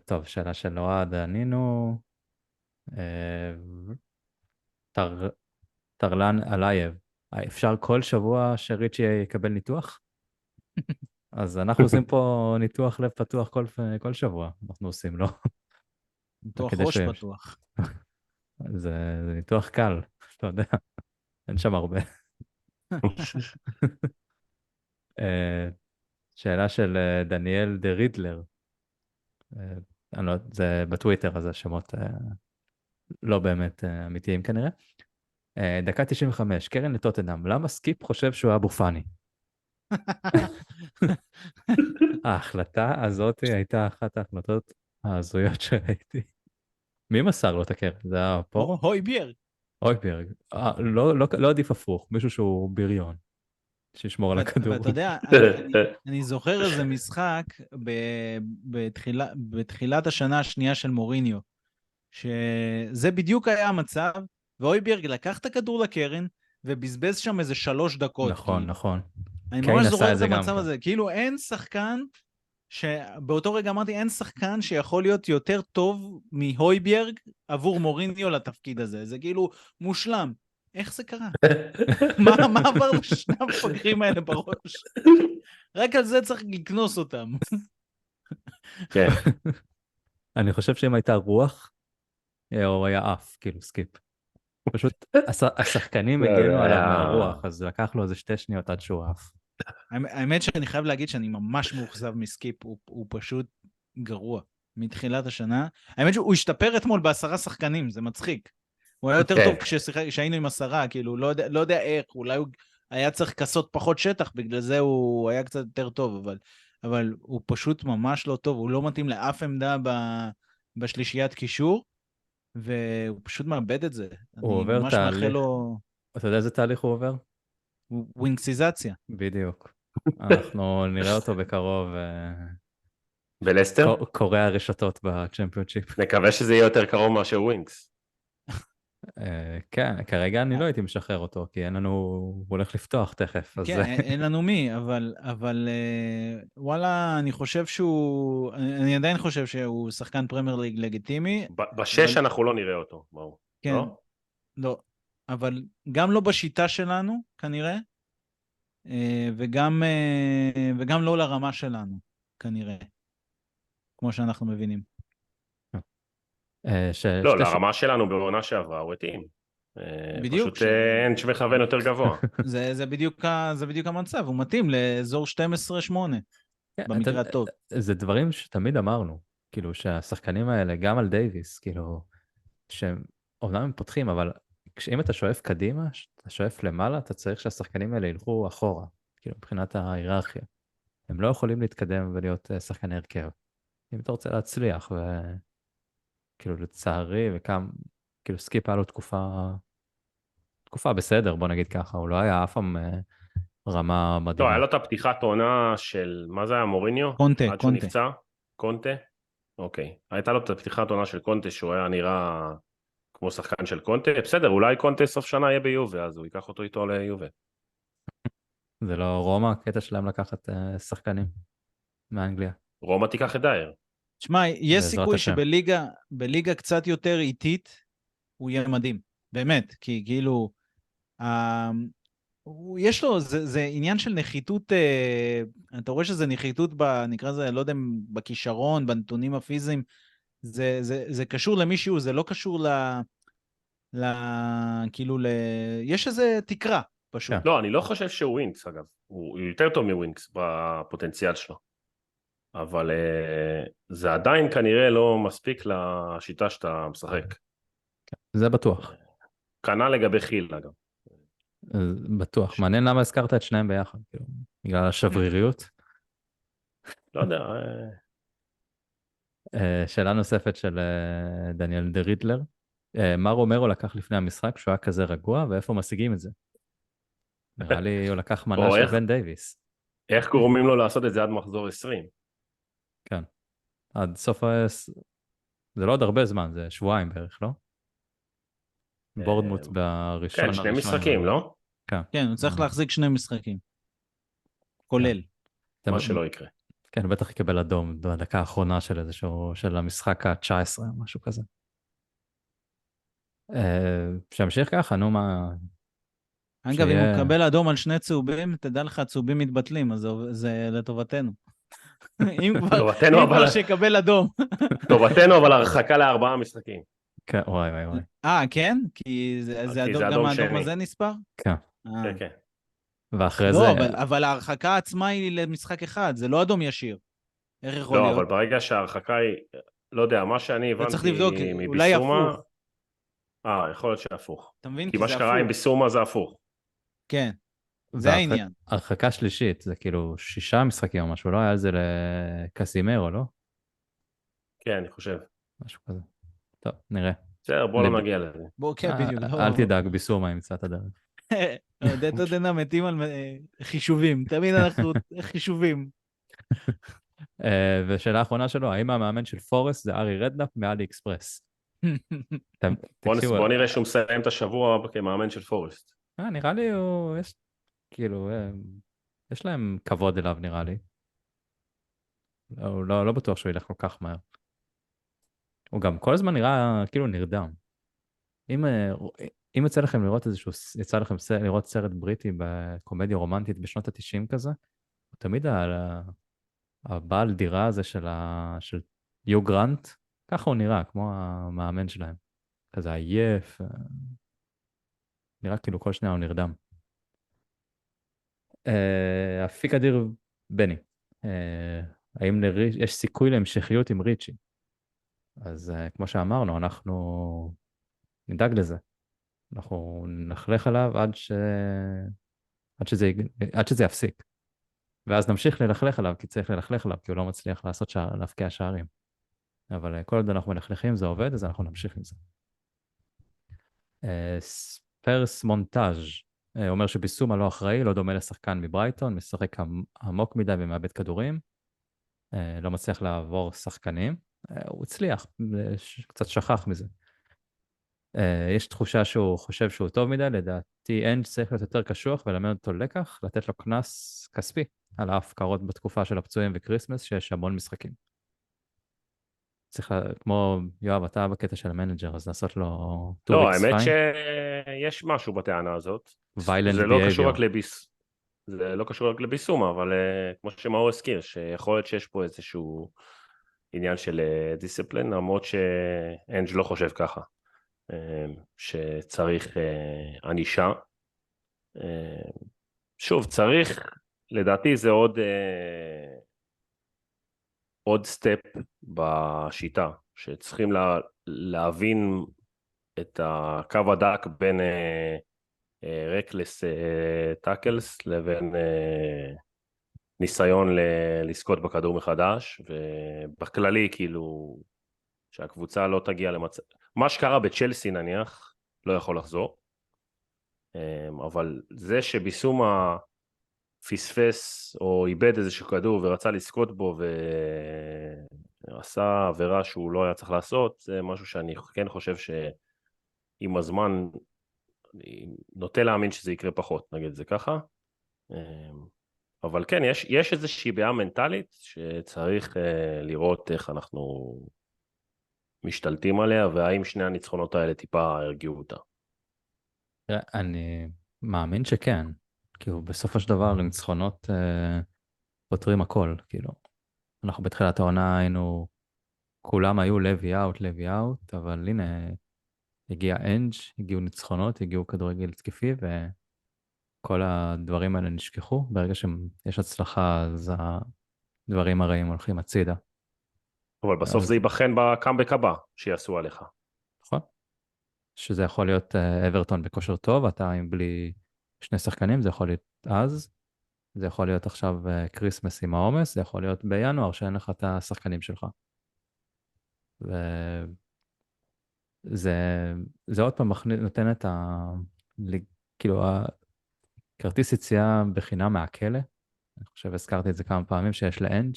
A: טוב, שאלה של אוהד, ענינו. טרלן אלייב, אפשר כל שבוע שריצ'י יקבל ניתוח? אז אנחנו עושים פה ניתוח לב פתוח כל שבוע, אנחנו עושים, לא?
C: ניתוח ראש פתוח.
A: זה ניתוח קל, אתה יודע, אין שם הרבה. שאלה של דניאל דה רידלר, אני לא יודע, זה בטוויטר, אז השמות לא באמת אמיתיים כנראה. דקה 95, קרן לטוטנהאם, למה סקיפ חושב שהוא אבו פאני? ההחלטה הזאת הייתה אחת ההחלטות ההזויות שראיתי. מי מסר לו את הקרן? זה היה פורו?
C: הויברג.
A: הויברג. לא עדיף הפוך, מישהו שהוא בריון, שישמור על הכדור.
C: ואתה יודע, אני זוכר איזה משחק בתחילת השנה השנייה של מוריניו, שזה בדיוק היה המצב, והויברג לקח את הכדור לקרן, ובזבז שם איזה 3 דקות.
A: נכון.
C: אני ממש זוכר את המצב הזה, כאילו אין שחקן, שבאותו רגע אמרתי, אין שחקן שיכול להיות יותר טוב מהויברג עבור מוריניו לתפקיד הזה, זה כאילו מושלם. איך זה קרה? מה עבר לשני המפגרים האלה בראש? רק על זה צריך לקנוס אותם.
B: כן.
A: אני חושב שאם הייתה רוח, או היה אף, כאילו סקיפ. פשוט השחקנים הגנו עליו מהרוח, אז לקח לו איזה 2 שניות עד שהוא אף.
C: האמת שאני חייב להגיד שאני ממש מאוכזב מסקיפ, הוא פשוט גרוע. מתחילת השנה. האמת שהוא השתפר אתמול ב10 שחקנים, זה מצחיק. הוא היה יותר טוב כשהיינו עם 10, כאילו, לא יודע איך, אולי הוא היה צריך כסות פחות שטח, בגלל זה הוא היה קצת יותר טוב, אבל הוא פשוט ממש לא טוב, הוא לא מתאים לאף עמדה בשלישיית קישור, והוא פשוט מאבד את זה.
A: הוא
C: אני
A: עובר
C: ממש מאחל
A: תהליך,
C: לו
A: אתה יודע איזה תהליך הוא עובר?
C: ווינקסיזציה.
A: בדיוק. אנחנו נראה אותו בקרוב,
B: בלסטר?
A: קורא הרשתות בצ'מפיונשיפ.
B: נקווה שזה יהיה יותר קרוב מאשר ווינקס.
A: כן, כרגע אני לא הייתי משחרר אותו, כי אין לנו, הוא הולך לפתוח תכף, אז
C: כן, אין לנו מי, אבל וואלה, אני חושב אני עדיין חושב שהוא שחקן פרמייר ליג לגיטימי.
B: בשש אנחנו לא נראה אותו, ברור.
C: כן,
B: לא?
C: לא, אבל גם לא בשיטה שלנו, כנראה, וגם לא לרמה שלנו, כנראה, כמו שאנחנו מבינים.
B: לא, לרמה שלנו בעונה שעברה הוא התאים.
C: בדיוק.
B: פשוט אין שמכוון יותר גבוה.
C: זה בדיוק המצב, הוא מתאים לאזור 12-8, במקרה הטוב.
A: זה דברים שתמיד אמרנו, כאילו שהשחקנים האלה, גם על דייביס, כאילו, שהם אומנם הם פותחים, אבל אם אתה שואף קדימה, אתה שואף למעלה, אתה צריך שהשחקנים האלה ילכו אחורה, כאילו, מבחינת ההיררכיה. הם לא יכולים להתקדם ולהיות שחקני הרכב. אם אתה רוצה להצליח, וכאילו לצערי, כאילו סקיפ היה לו תקופה בסדר, בוא נגיד ככה, הוא לא היה אף פעם רמה
B: לא,
A: מדהימה.
B: היה לו את הפתיחת עונה של, מה זה היה, מוריניו?
C: קונטה.
B: עד שהוא נפצע? קונטה? אוקיי. הייתה לו את הפתיחת עונה של קונטה, שהוא היה נראה כמו שחקן של קונטה. בסדר, אולי קונטה סוף שנה יהיה ביובה, אז הוא ייקח אותו איתו ליובה.
A: זה לא רומא, הקטע שלהם לקחת שחקנים מאנגליה.
B: רומא תיקח את דייר.
C: תשמע, יש
A: בעזרת
C: סיכוי
A: השם.
C: שבליגה קצת יותר איטית, הוא יהיה מדהים. באמת, כי כאילו, יש לו, זה עניין של נחיתות, אתה רואה שזה נחיתות, נקרא זה, לא יודע, בכישרון, בנתונים הפיזיים, זה קשור למישהו, זה לא קשור כאילו, יש איזה תקרה, פשוט.
B: לא, אני לא חושב שהוא ווינקס, אגב. הוא יותר טוב מווינקס בפוטנציאל שלו. אבל זה עדיין כנראה לא מספיק לשיטה שאתה משחק.
A: זה בטוח.
B: כנ"ל לגבי חיל, אגב.
A: בטוח. מעניין למה הזכרת את שניהם ביחד, כאילו, בגלל השבריריות.
B: לא יודע.
A: שאלה נוספת של דניאל דה רידלר. מה רומרו לקח לפני המשחק שהוא היה כזה רגוע, ואיפה משיגים את זה? נראה לי הוא לקח מנה של בן דייביס.
B: איך גורמים לו לעשות את זה עד מחזור 20?
A: כן. עד סוף זה לא עוד הרבה זמן, זה שבועיים בערך, לא? בורדמוט בראשון.
B: כן, שני משחקים, לא?
C: כן, הוא צריך להחזיק 2 משחקים. כולל.
B: מה שלא יקרה.
A: כן, הוא בטח יקבל אדום בדקה האחרונה של איזשהו, של המשחק ה-19, משהו כזה. שימשיך ככה, נו מה...
C: אגב, אם הוא מקבל אדום על 2 צהובים, תדע לך, הצהובים מתבטלים, אז זה לטובתנו. אם כבר שיקבל אדום.
B: טובתנו, אבל הרחקה ל4 משחקים.
A: כן, וואי.
C: כן? כי זה אדום, גם האדום הזה נספר?
A: כן.
B: כן.
A: ואחרי זה...
C: לא, אבל ההרחקה עצמה היא למשחק אחד, זה לא אדום ישיר. איך יכול להיות?
B: לא, אבל ברגע שההרחקה היא, לא יודע, מה שאני הבנתי
C: צריך לבדוק, אולי הפוך.
B: יכול להיות שהפוך.
C: אתה מבין?
B: כי מה שקרה עם ביסומה זה הפוך.
C: כן, זה העניין.
A: הרחקה שלישית, זה כאילו 6 משחקים או משהו, לא היה על זה לקסימרו, לא?
B: כן, אני חושב.
A: משהו כזה. טוב, נראה.
B: בסדר, בוא לא נגיע לזה.
C: כן, בדיוק.
A: אל תדאג, ביסומה ימצא את הדרך.
C: עודד עודנה מתים על חישובים, תמיד אנחנו חישובים.
A: ושאלה האחרונה שלו, האם המאמן של פורסט זה ארי רדנאפ מאלי אקספרס?
B: בוא נראה שהוא מסיים את השבוע כמאמן של פורסט.
A: נראה לי כאילו, יש להם כבוד אליו נראה לי. לא בטוח שהוא ילך כל כך מהר. הוא גם כל הזמן נראה כאילו נרדם. אם יצא לכם לראות יצא לכם לראות סרט בריטי בקומדיה רומנטית בשנות ה-90 כזה, הוא תמיד הבעל דירה הזה של יו גרנט, ככה הוא נראה, כמו המאמן שלהם. כזה עייף, נראה כאילו כל שניה הוא נרדם. אפיק אדיר בני, האם יש סיכוי להמשכיות עם ריצ'י? אז כמו שאמרנו, אנחנו נדאג לזה. אנחנו נחלך עליו עד שזה יפסיק. ואז נמשיך ללכלך עליו, כי צריך ללכלך עליו, כי הוא לא מצליח להבקיע שערים. אבל כל עוד אנחנו מלכלכים זה עובד, אז אנחנו נמשיך עם זה. ספרס מונטאז' אומר שביסומה לא אחראי, לא דומה לשחקן מברייטון, משחק עמוק מדי ומאבד כדורים, לא מצליח לעבור שחקנים. הוא הצליח, קצת שכח מזה. יש תחושה שהוא חושב שהוא טוב מדי, לדעתי אין צריך להיות יותר קשוח ולמד אותו לקח, לתת לו קנס כספי על ההפקרות בתקופה של הפצועים וקריסמס, שיש המון משחקים. צריך, כמו יואב, אתה בקטע של המנג'ר, אז לעשות לו 2
B: לא,
A: weeks
B: האמת
A: fine,
B: שיש משהו בטענה הזאת.
A: violent
B: זה לא קשור
A: behavior.
B: רק זה לא קשור רק לביסום, אבל כמו שמאור הזכיר, שיכול להיות שיש פה איזשהו עניין של דיסציפלין, למרות שאנג' לא חושב ככה, שצריך ענישה. שוב, צריך, לדעתי זה עוד סטפ בשיטה, שצריכים להבין את הקו הדק בין רקלס טאקלס לבין ניסיון לזכות בכדור מחדש, ובכללי כאילו שהקבוצה לא תגיע למצב, מה שקרה בצ'לסי נניח לא יכול לחזור, אבל זה שביסומה פספס או איבד איזשהו כדור ורצה לזכות בו ועשה עבירה שהוא לא היה צריך לעשות, זה משהו שאני כן חושב שעם הזמן אני נוטה להאמין שזה יקרה פחות, נגיד זה ככה. אבל כן, יש איזושהי בעיה מנטלית שצריך לראות איך אנחנו משתלטים עליה, והאם שני הניצחונות האלה טיפה הרגיעו אותה.
A: תראה, אני מאמין שכן, כאילו בסופו של דבר ניצחונות פותרים הכל, כאילו. אנחנו בתחילת העונה היינו, כולם היו לוי אאוט, אבל הנה, הגיע אנג', הגיעו ניצחונות, הגיעו כדורגל תקפי, וכל הדברים האלה נשכחו. ברגע שיש הצלחה, אז הדברים הרעים הולכים הצידה.
B: אבל בסוף
A: אז
B: זה ייבחן בקאמבק הבא שיעשו עליך.
A: נכון. שזה יכול להיות אברטון בכושר טוב, אתה עם בלי שני שחקנים, זה יכול להיות אז, זה יכול להיות עכשיו קריסמס עם העומס, זה יכול להיות בינואר שאין לך את השחקנים שלך. וזה עוד פעם נותן את כאילו הכרטיס יציאה בחינם מהכלא, אני חושב הזכרתי את זה כמה פעמים, שיש לאנג'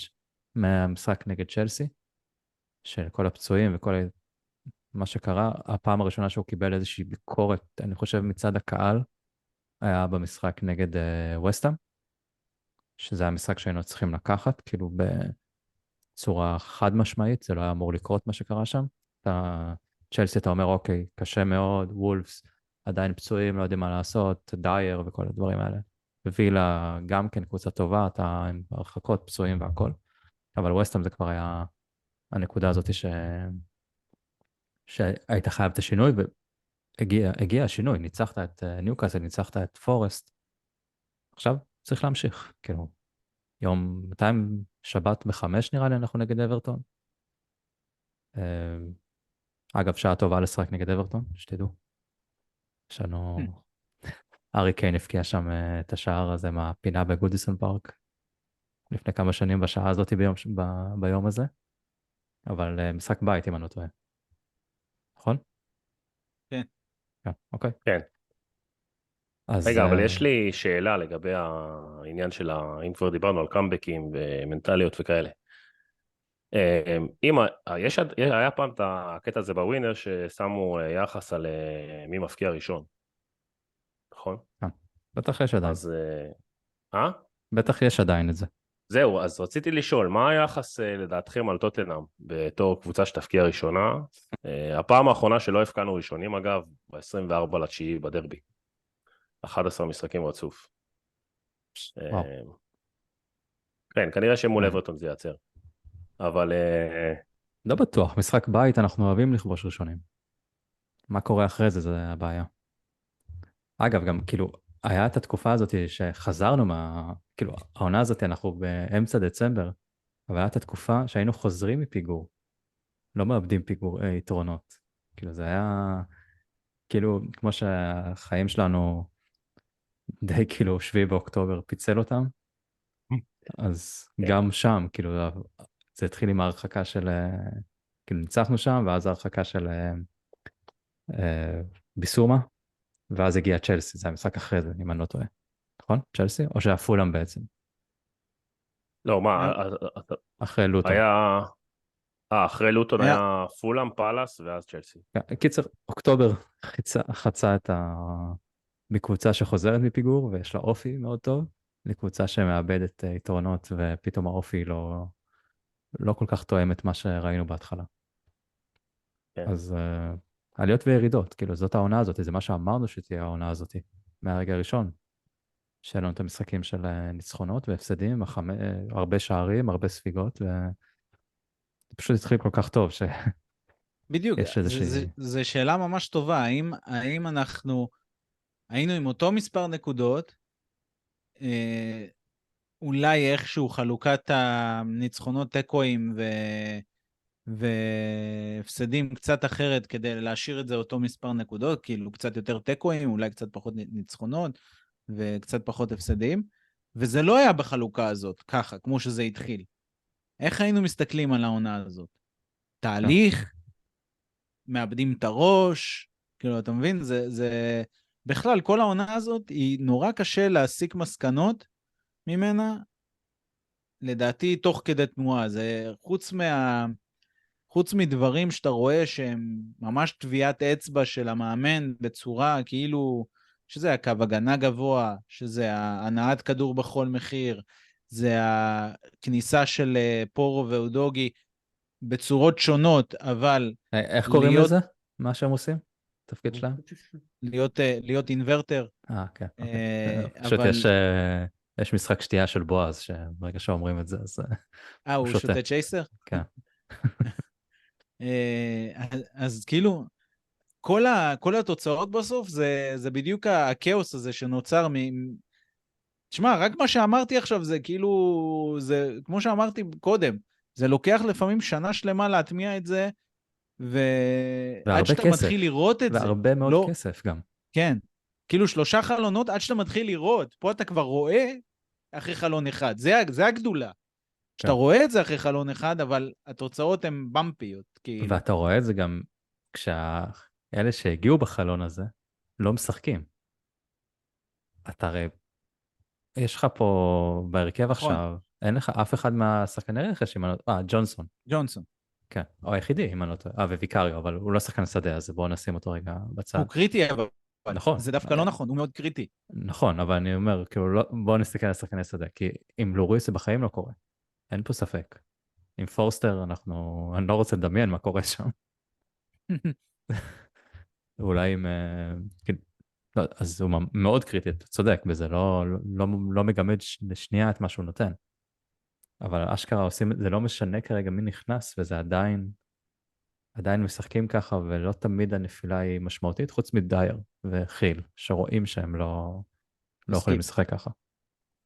A: מהמשחק נגד צ'לסי, של כל הפצועים וכל מה שקרה, הפעם הראשונה שהוא קיבל איזושהי ביקורת, אני חושב מצד הקהל, היה במשחק נגד וסטהאם, שזה היה משחק שהיינו צריכים לקחת, כאילו בצורה חד משמעית, זה לא היה אמור לקרות מה שקרה שם. צ'לסי אתה אומר, אוקיי, קשה מאוד, וולפס עדיין פצועים, לא יודעים מה לעשות, דייר וכל הדברים האלה. וילה גם כן קבוצה טובה, אתה עם הרחקות, פצועים והכל. אבל וסטהאם זה כבר היה הנקודה הזאת שהיית חייב את השינוי, והגיע השינוי, ניצחת את ניוקאסל, ניצחת את פורסט. עכשיו צריך להמשיך, כאילו, שבת ב-5 נראה לי אנחנו נגד אברטון. אגב, שעה טובה לשחק נגד אברטון, שתדעו. יש לנו... ארי קיין הפקיע שם את השער הזה מהפינה בגודיסון פארק, לפני כמה שנים בשעה הזאת ביום הזה. אבל משחק בית, אם אני לא טועה. נכון?
C: כן.
A: כן, אוקיי.
B: כן.
A: אז...
B: רגע, אבל יש לי שאלה לגבי העניין של אם כבר דיברנו על קאמבקים ומנטליות וכאלה. היה פעם את הקטע הזה בווינר ששמו יחס על מי מפקיע ראשון, נכון?
A: בטח יש עדיין.
B: אז,
A: בטח יש עדיין את זה.
B: זהו, אז רציתי לשאול, מה היחס לדעתכם על טוטנהאם בתור קבוצה שתפקיע ראשונה? הפעם האחרונה שלא הפקענו ראשונים, אגב, ב-24/9 בדרבי. 11 משחקים רצוף. כן, כנראה שמול אברטון זה ייעצר. אבל...
A: לא בטוח, משחק בית אנחנו אוהבים לכבוש ראשונים. מה קורה אחרי זה, זה הבעיה. אגב, גם כאילו, היה את התקופה הזאת שחזרנו כאילו, העונה הזאת אנחנו באמצע דצמבר, אבל הייתה את התקופה שהיינו חוזרים מפיגור, לא מאבדים יתרונות. כאילו, זה היה, כאילו, כמו שהחיים שלנו די כאילו 7 באוקטובר פיצל אותם, אז גם שם, כאילו, זה התחיל עם ההרחקה של כאילו ניצחנו שם, ואז ההרחקה של ביסומה, ואז הגיע צ'לסי, זה המשחק אחרי זה, אם אני לא טועה. נכון? צ'לסי? או שהיה פולאם בעצם?
B: לא, מה,
A: אחרי לוטון.
B: היה... אחרי לוטון
C: היה-
B: היה פולאם, פאלאס ואז צ'לסי.
A: קיצר, אוקטובר חצה את מקבוצה שחוזרת מפיגור, ויש לה אופי מאוד טוב, לקבוצה שמאבדת יתרונות, ופתאום האופי לא כל כך תואם את מה שראינו בהתחלה.
B: כן.
A: אז עליות וירידות, כאילו זאת העונה הזאת, זה מה שאמרנו שתהיה העונה הזאת, מהרגע הראשון. שיהיה לנו את המשחקים של ניצחונות והפסדים, הרבה שערים, הרבה ספיגות, וזה פשוט התחיל כל כך טוב, שיש
C: בדיוק,
A: איזושהי...
C: זו שאלה ממש טובה, האם אנחנו היינו עם אותו מספר נקודות, אולי איכשהו חלוקת הניצחונות תיקואים והפסדים קצת אחרת כדי להשאיר את זה אותו מספר נקודות, כאילו קצת יותר תיקואים, אולי קצת פחות ניצחונות וקצת פחות הפסדים, וזה לא היה בחלוקה הזאת, ככה, כמו שזה התחיל. איך היינו מסתכלים על העונה הזאת? תהליך? מאבדים את הראש? כאילו, אתה מבין? בכלל, כל העונה הזאת היא נורא קשה להסיק מסקנות ממנה, לדעתי, תוך כדי תנועה. זה חוץ מדברים שאתה רואה שהם ממש טביעת אצבע של המאמן בצורה כאילו שזה הקו הגנה גבוה, שזה הנעת כדור בכל מחיר, זה הכניסה של פורו ואודוגי בצורות שונות, אבל
A: איך קוראים
C: להיות,
A: לזה? מה שהם עושים? תפקיד שלהם?
C: להיות אינברטר.
A: כן, אוקיי. פשוט
C: אבל...
A: יש משחק שתייה של בועז, שברגע שאומרים את זה, אז הוא
C: הוא
A: שותה.
C: שותה צ'ייסר?
A: כן.
C: אז כאילו, כל התוצאות בסוף זה בדיוק הכאוס הזה שנוצר תשמע, רק מה שאמרתי עכשיו זה כאילו, זה כמו שאמרתי קודם, זה לוקח לפעמים שנה שלמה להטמיע את זה, ועד
A: והרבה
C: שאתה
A: כסף.
C: מתחיל לראות את זה.
A: והרבה מאוד
C: לא,
A: כסף גם.
C: כן. כאילו 3 חלונות עד שאתה מתחיל לראות. פה אתה כבר רואה אחרי חלון אחד. זה הגדולה. שאתה רואה את זה אחרי חלון אחד, אבל התוצאות הן במפיות, כאילו.
A: ואתה רואה את זה גם כשאלה שהגיעו בחלון הזה לא משחקים. אתה הרי, יש לך פה בהרכב
C: נכון.
A: עכשיו, אין לך אף אחד מהשחקני רכש, ג'ונסון.
C: ג'ונסון.
A: כן, הוא היחידי, אם אני לא טועה. וויקריו, אבל הוא לא שחקן שדה, אז בואו נשים אותו רגע בצד.
C: הוא קריטי, אבל
A: נכון.
C: זה דווקא לא נכון, הוא מאוד קריטי.
A: נכון, אבל אני אומר, כאילו, בואו נסתכל על שחקני שדה, כי עם לוריס זה בחיים לא קורה. אין פה ספק. עם פורסטר, אני לא רוצה לדמיין מה קורה שם. אולי עם... כאילו, לא, אז הוא מאוד קריטי, אתה צודק בזה, לא מגמד לשנייה את מה שהוא נותן. אבל אשכרה עושים, זה לא משנה כרגע מי נכנס, וזה עדיין משחקים ככה, ולא תמיד הנפילה היא משמעותית, חוץ מדייר וחיל, שרואים שהם לא יכולים לשחק ככה.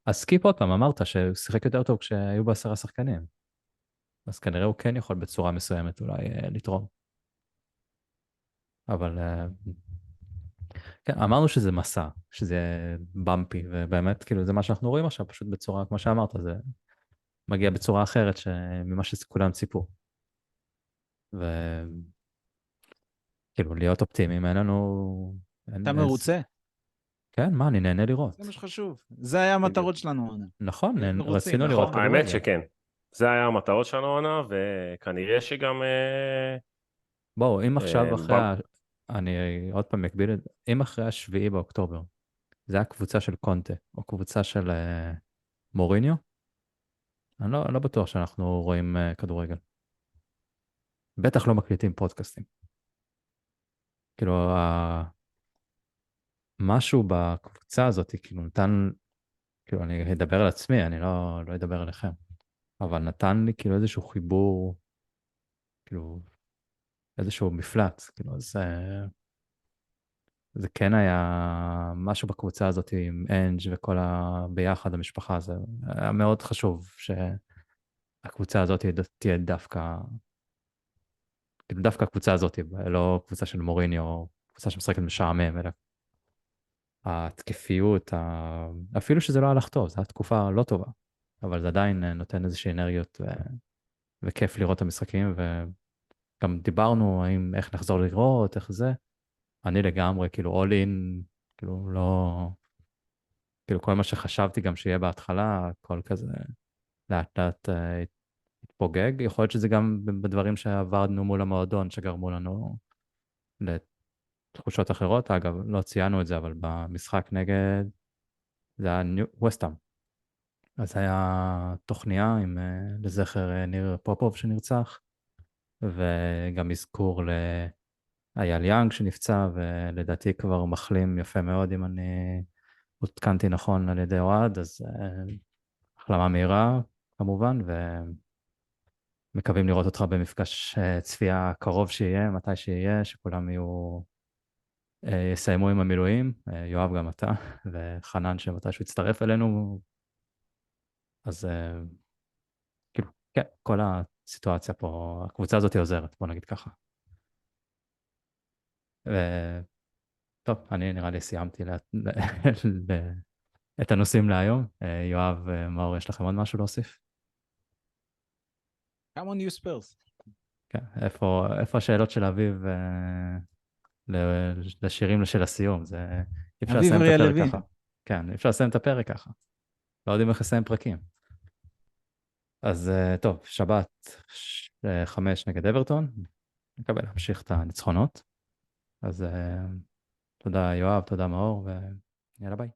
A: אז סקיפ עוד פעם, אמרת שהוא שיחק יותר טוב כשהיו ב10 שחקנים. אז כנראה הוא כן יכול בצורה מסוימת אולי לתרום. אבל כן, אמרנו שזה מסע, שזה במפי, ובאמת כאילו זה מה שאנחנו רואים עכשיו, פשוט בצורה, כמו שאמרת, זה מגיע בצורה אחרת ממה שכולם ציפו. וכאילו להיות אופטימיים, אין לנו...
C: אתה מרוצה?
A: כן, מה, אני נהנה לראות.
C: זה מה שחשוב. זה היה המטרות שלנו.
A: נכון,
C: מרוצים,
A: רצינו
C: נכון.
A: לראות כדורגל.
B: האמת שכן. זה היה המטרות שלנו עונה, וכנראה שגם...
A: בואו, אם עכשיו אחרי... אני עוד פעם מקביל את זה. אם אחרי 7 באוקטובר, זה היה קבוצה של קונטה, או קבוצה של מוריניו, אני לא בטוח שאנחנו רואים כדורגל. בטח לא מקליטים פודקאסטים. כאילו, משהו בקבוצה הזאת, כאילו נתן, כאילו אני אדבר על עצמי, אני לא אדבר עליכם, אבל נתן לי כאילו איזשהו חיבור, כאילו איזשהו מפלט, כאילו זה כן היה משהו בקבוצה הזאת עם אנג' וכל ביחד המשפחה, זה היה מאוד חשוב שהקבוצה הזאת תהיה דווקא, כאילו דווקא הקבוצה הזאת, לא קבוצה של מוריניו, קבוצה שמשחקת משעמם, אלא התקפיות, אפילו שזה לא הלך טוב, זו הייתה תקופה לא טובה, אבל זה עדיין נותן איזושהי אנרגיות וכיף לראות את המשחקים, גם דיברנו איך נחזור לראות, איך זה. אני לגמרי, כאילו, all in, כאילו, לא... כאילו, כל מה שחשבתי גם שיהיה בהתחלה, הכל כזה לאט לאט התפוגג. יכול להיות שזה גם בדברים שעברנו מול המועדון, שגרמו לנו לתחושות אחרות. אגב, לא ציינו את זה, אבל במשחק נגד, זה היה ווסטהאם. אז היה תוכניה לזכר ניר פופוב שנרצח, וגם אזכור לאייל יאנג שנפצע, ולדעתי כבר מחלים יפה מאוד, אם אני עודכנתי נכון על ידי אוהד, אז החלמה מהירה כמובן, ומקווים לראות אותך במפגש צפייה קרוב שיהיה, מתי שיהיה, שכולם יסיימו עם המילואים, יואב גם אתה, וחנן שמתישהו יצטרף אלינו, אז כאילו, כן, כל הסיטואציה פה, הקבוצה הזאת עוזרת, בוא נגיד ככה. טוב, אני נראה לי סיימתי את הנושאים להיום. יואב, מאור, יש לכם עוד משהו להוסיף?
C: Come on you Spurs.
A: כן, איפה השאלות של אביב לשירים של הסיום? אי אפשר
C: אביב
A: לסיים את
C: אריה
A: הפרק
C: לוין.
A: ככה. כן, אי אפשר לסיים את הפרק ככה. לא יודעים איך לסיים פרקים. אז טוב, שבת 5 נגד אברטון, נקבל להמשיך את הניצחונות. אז תודה יואב, תודה מאור, ויאללה ביי.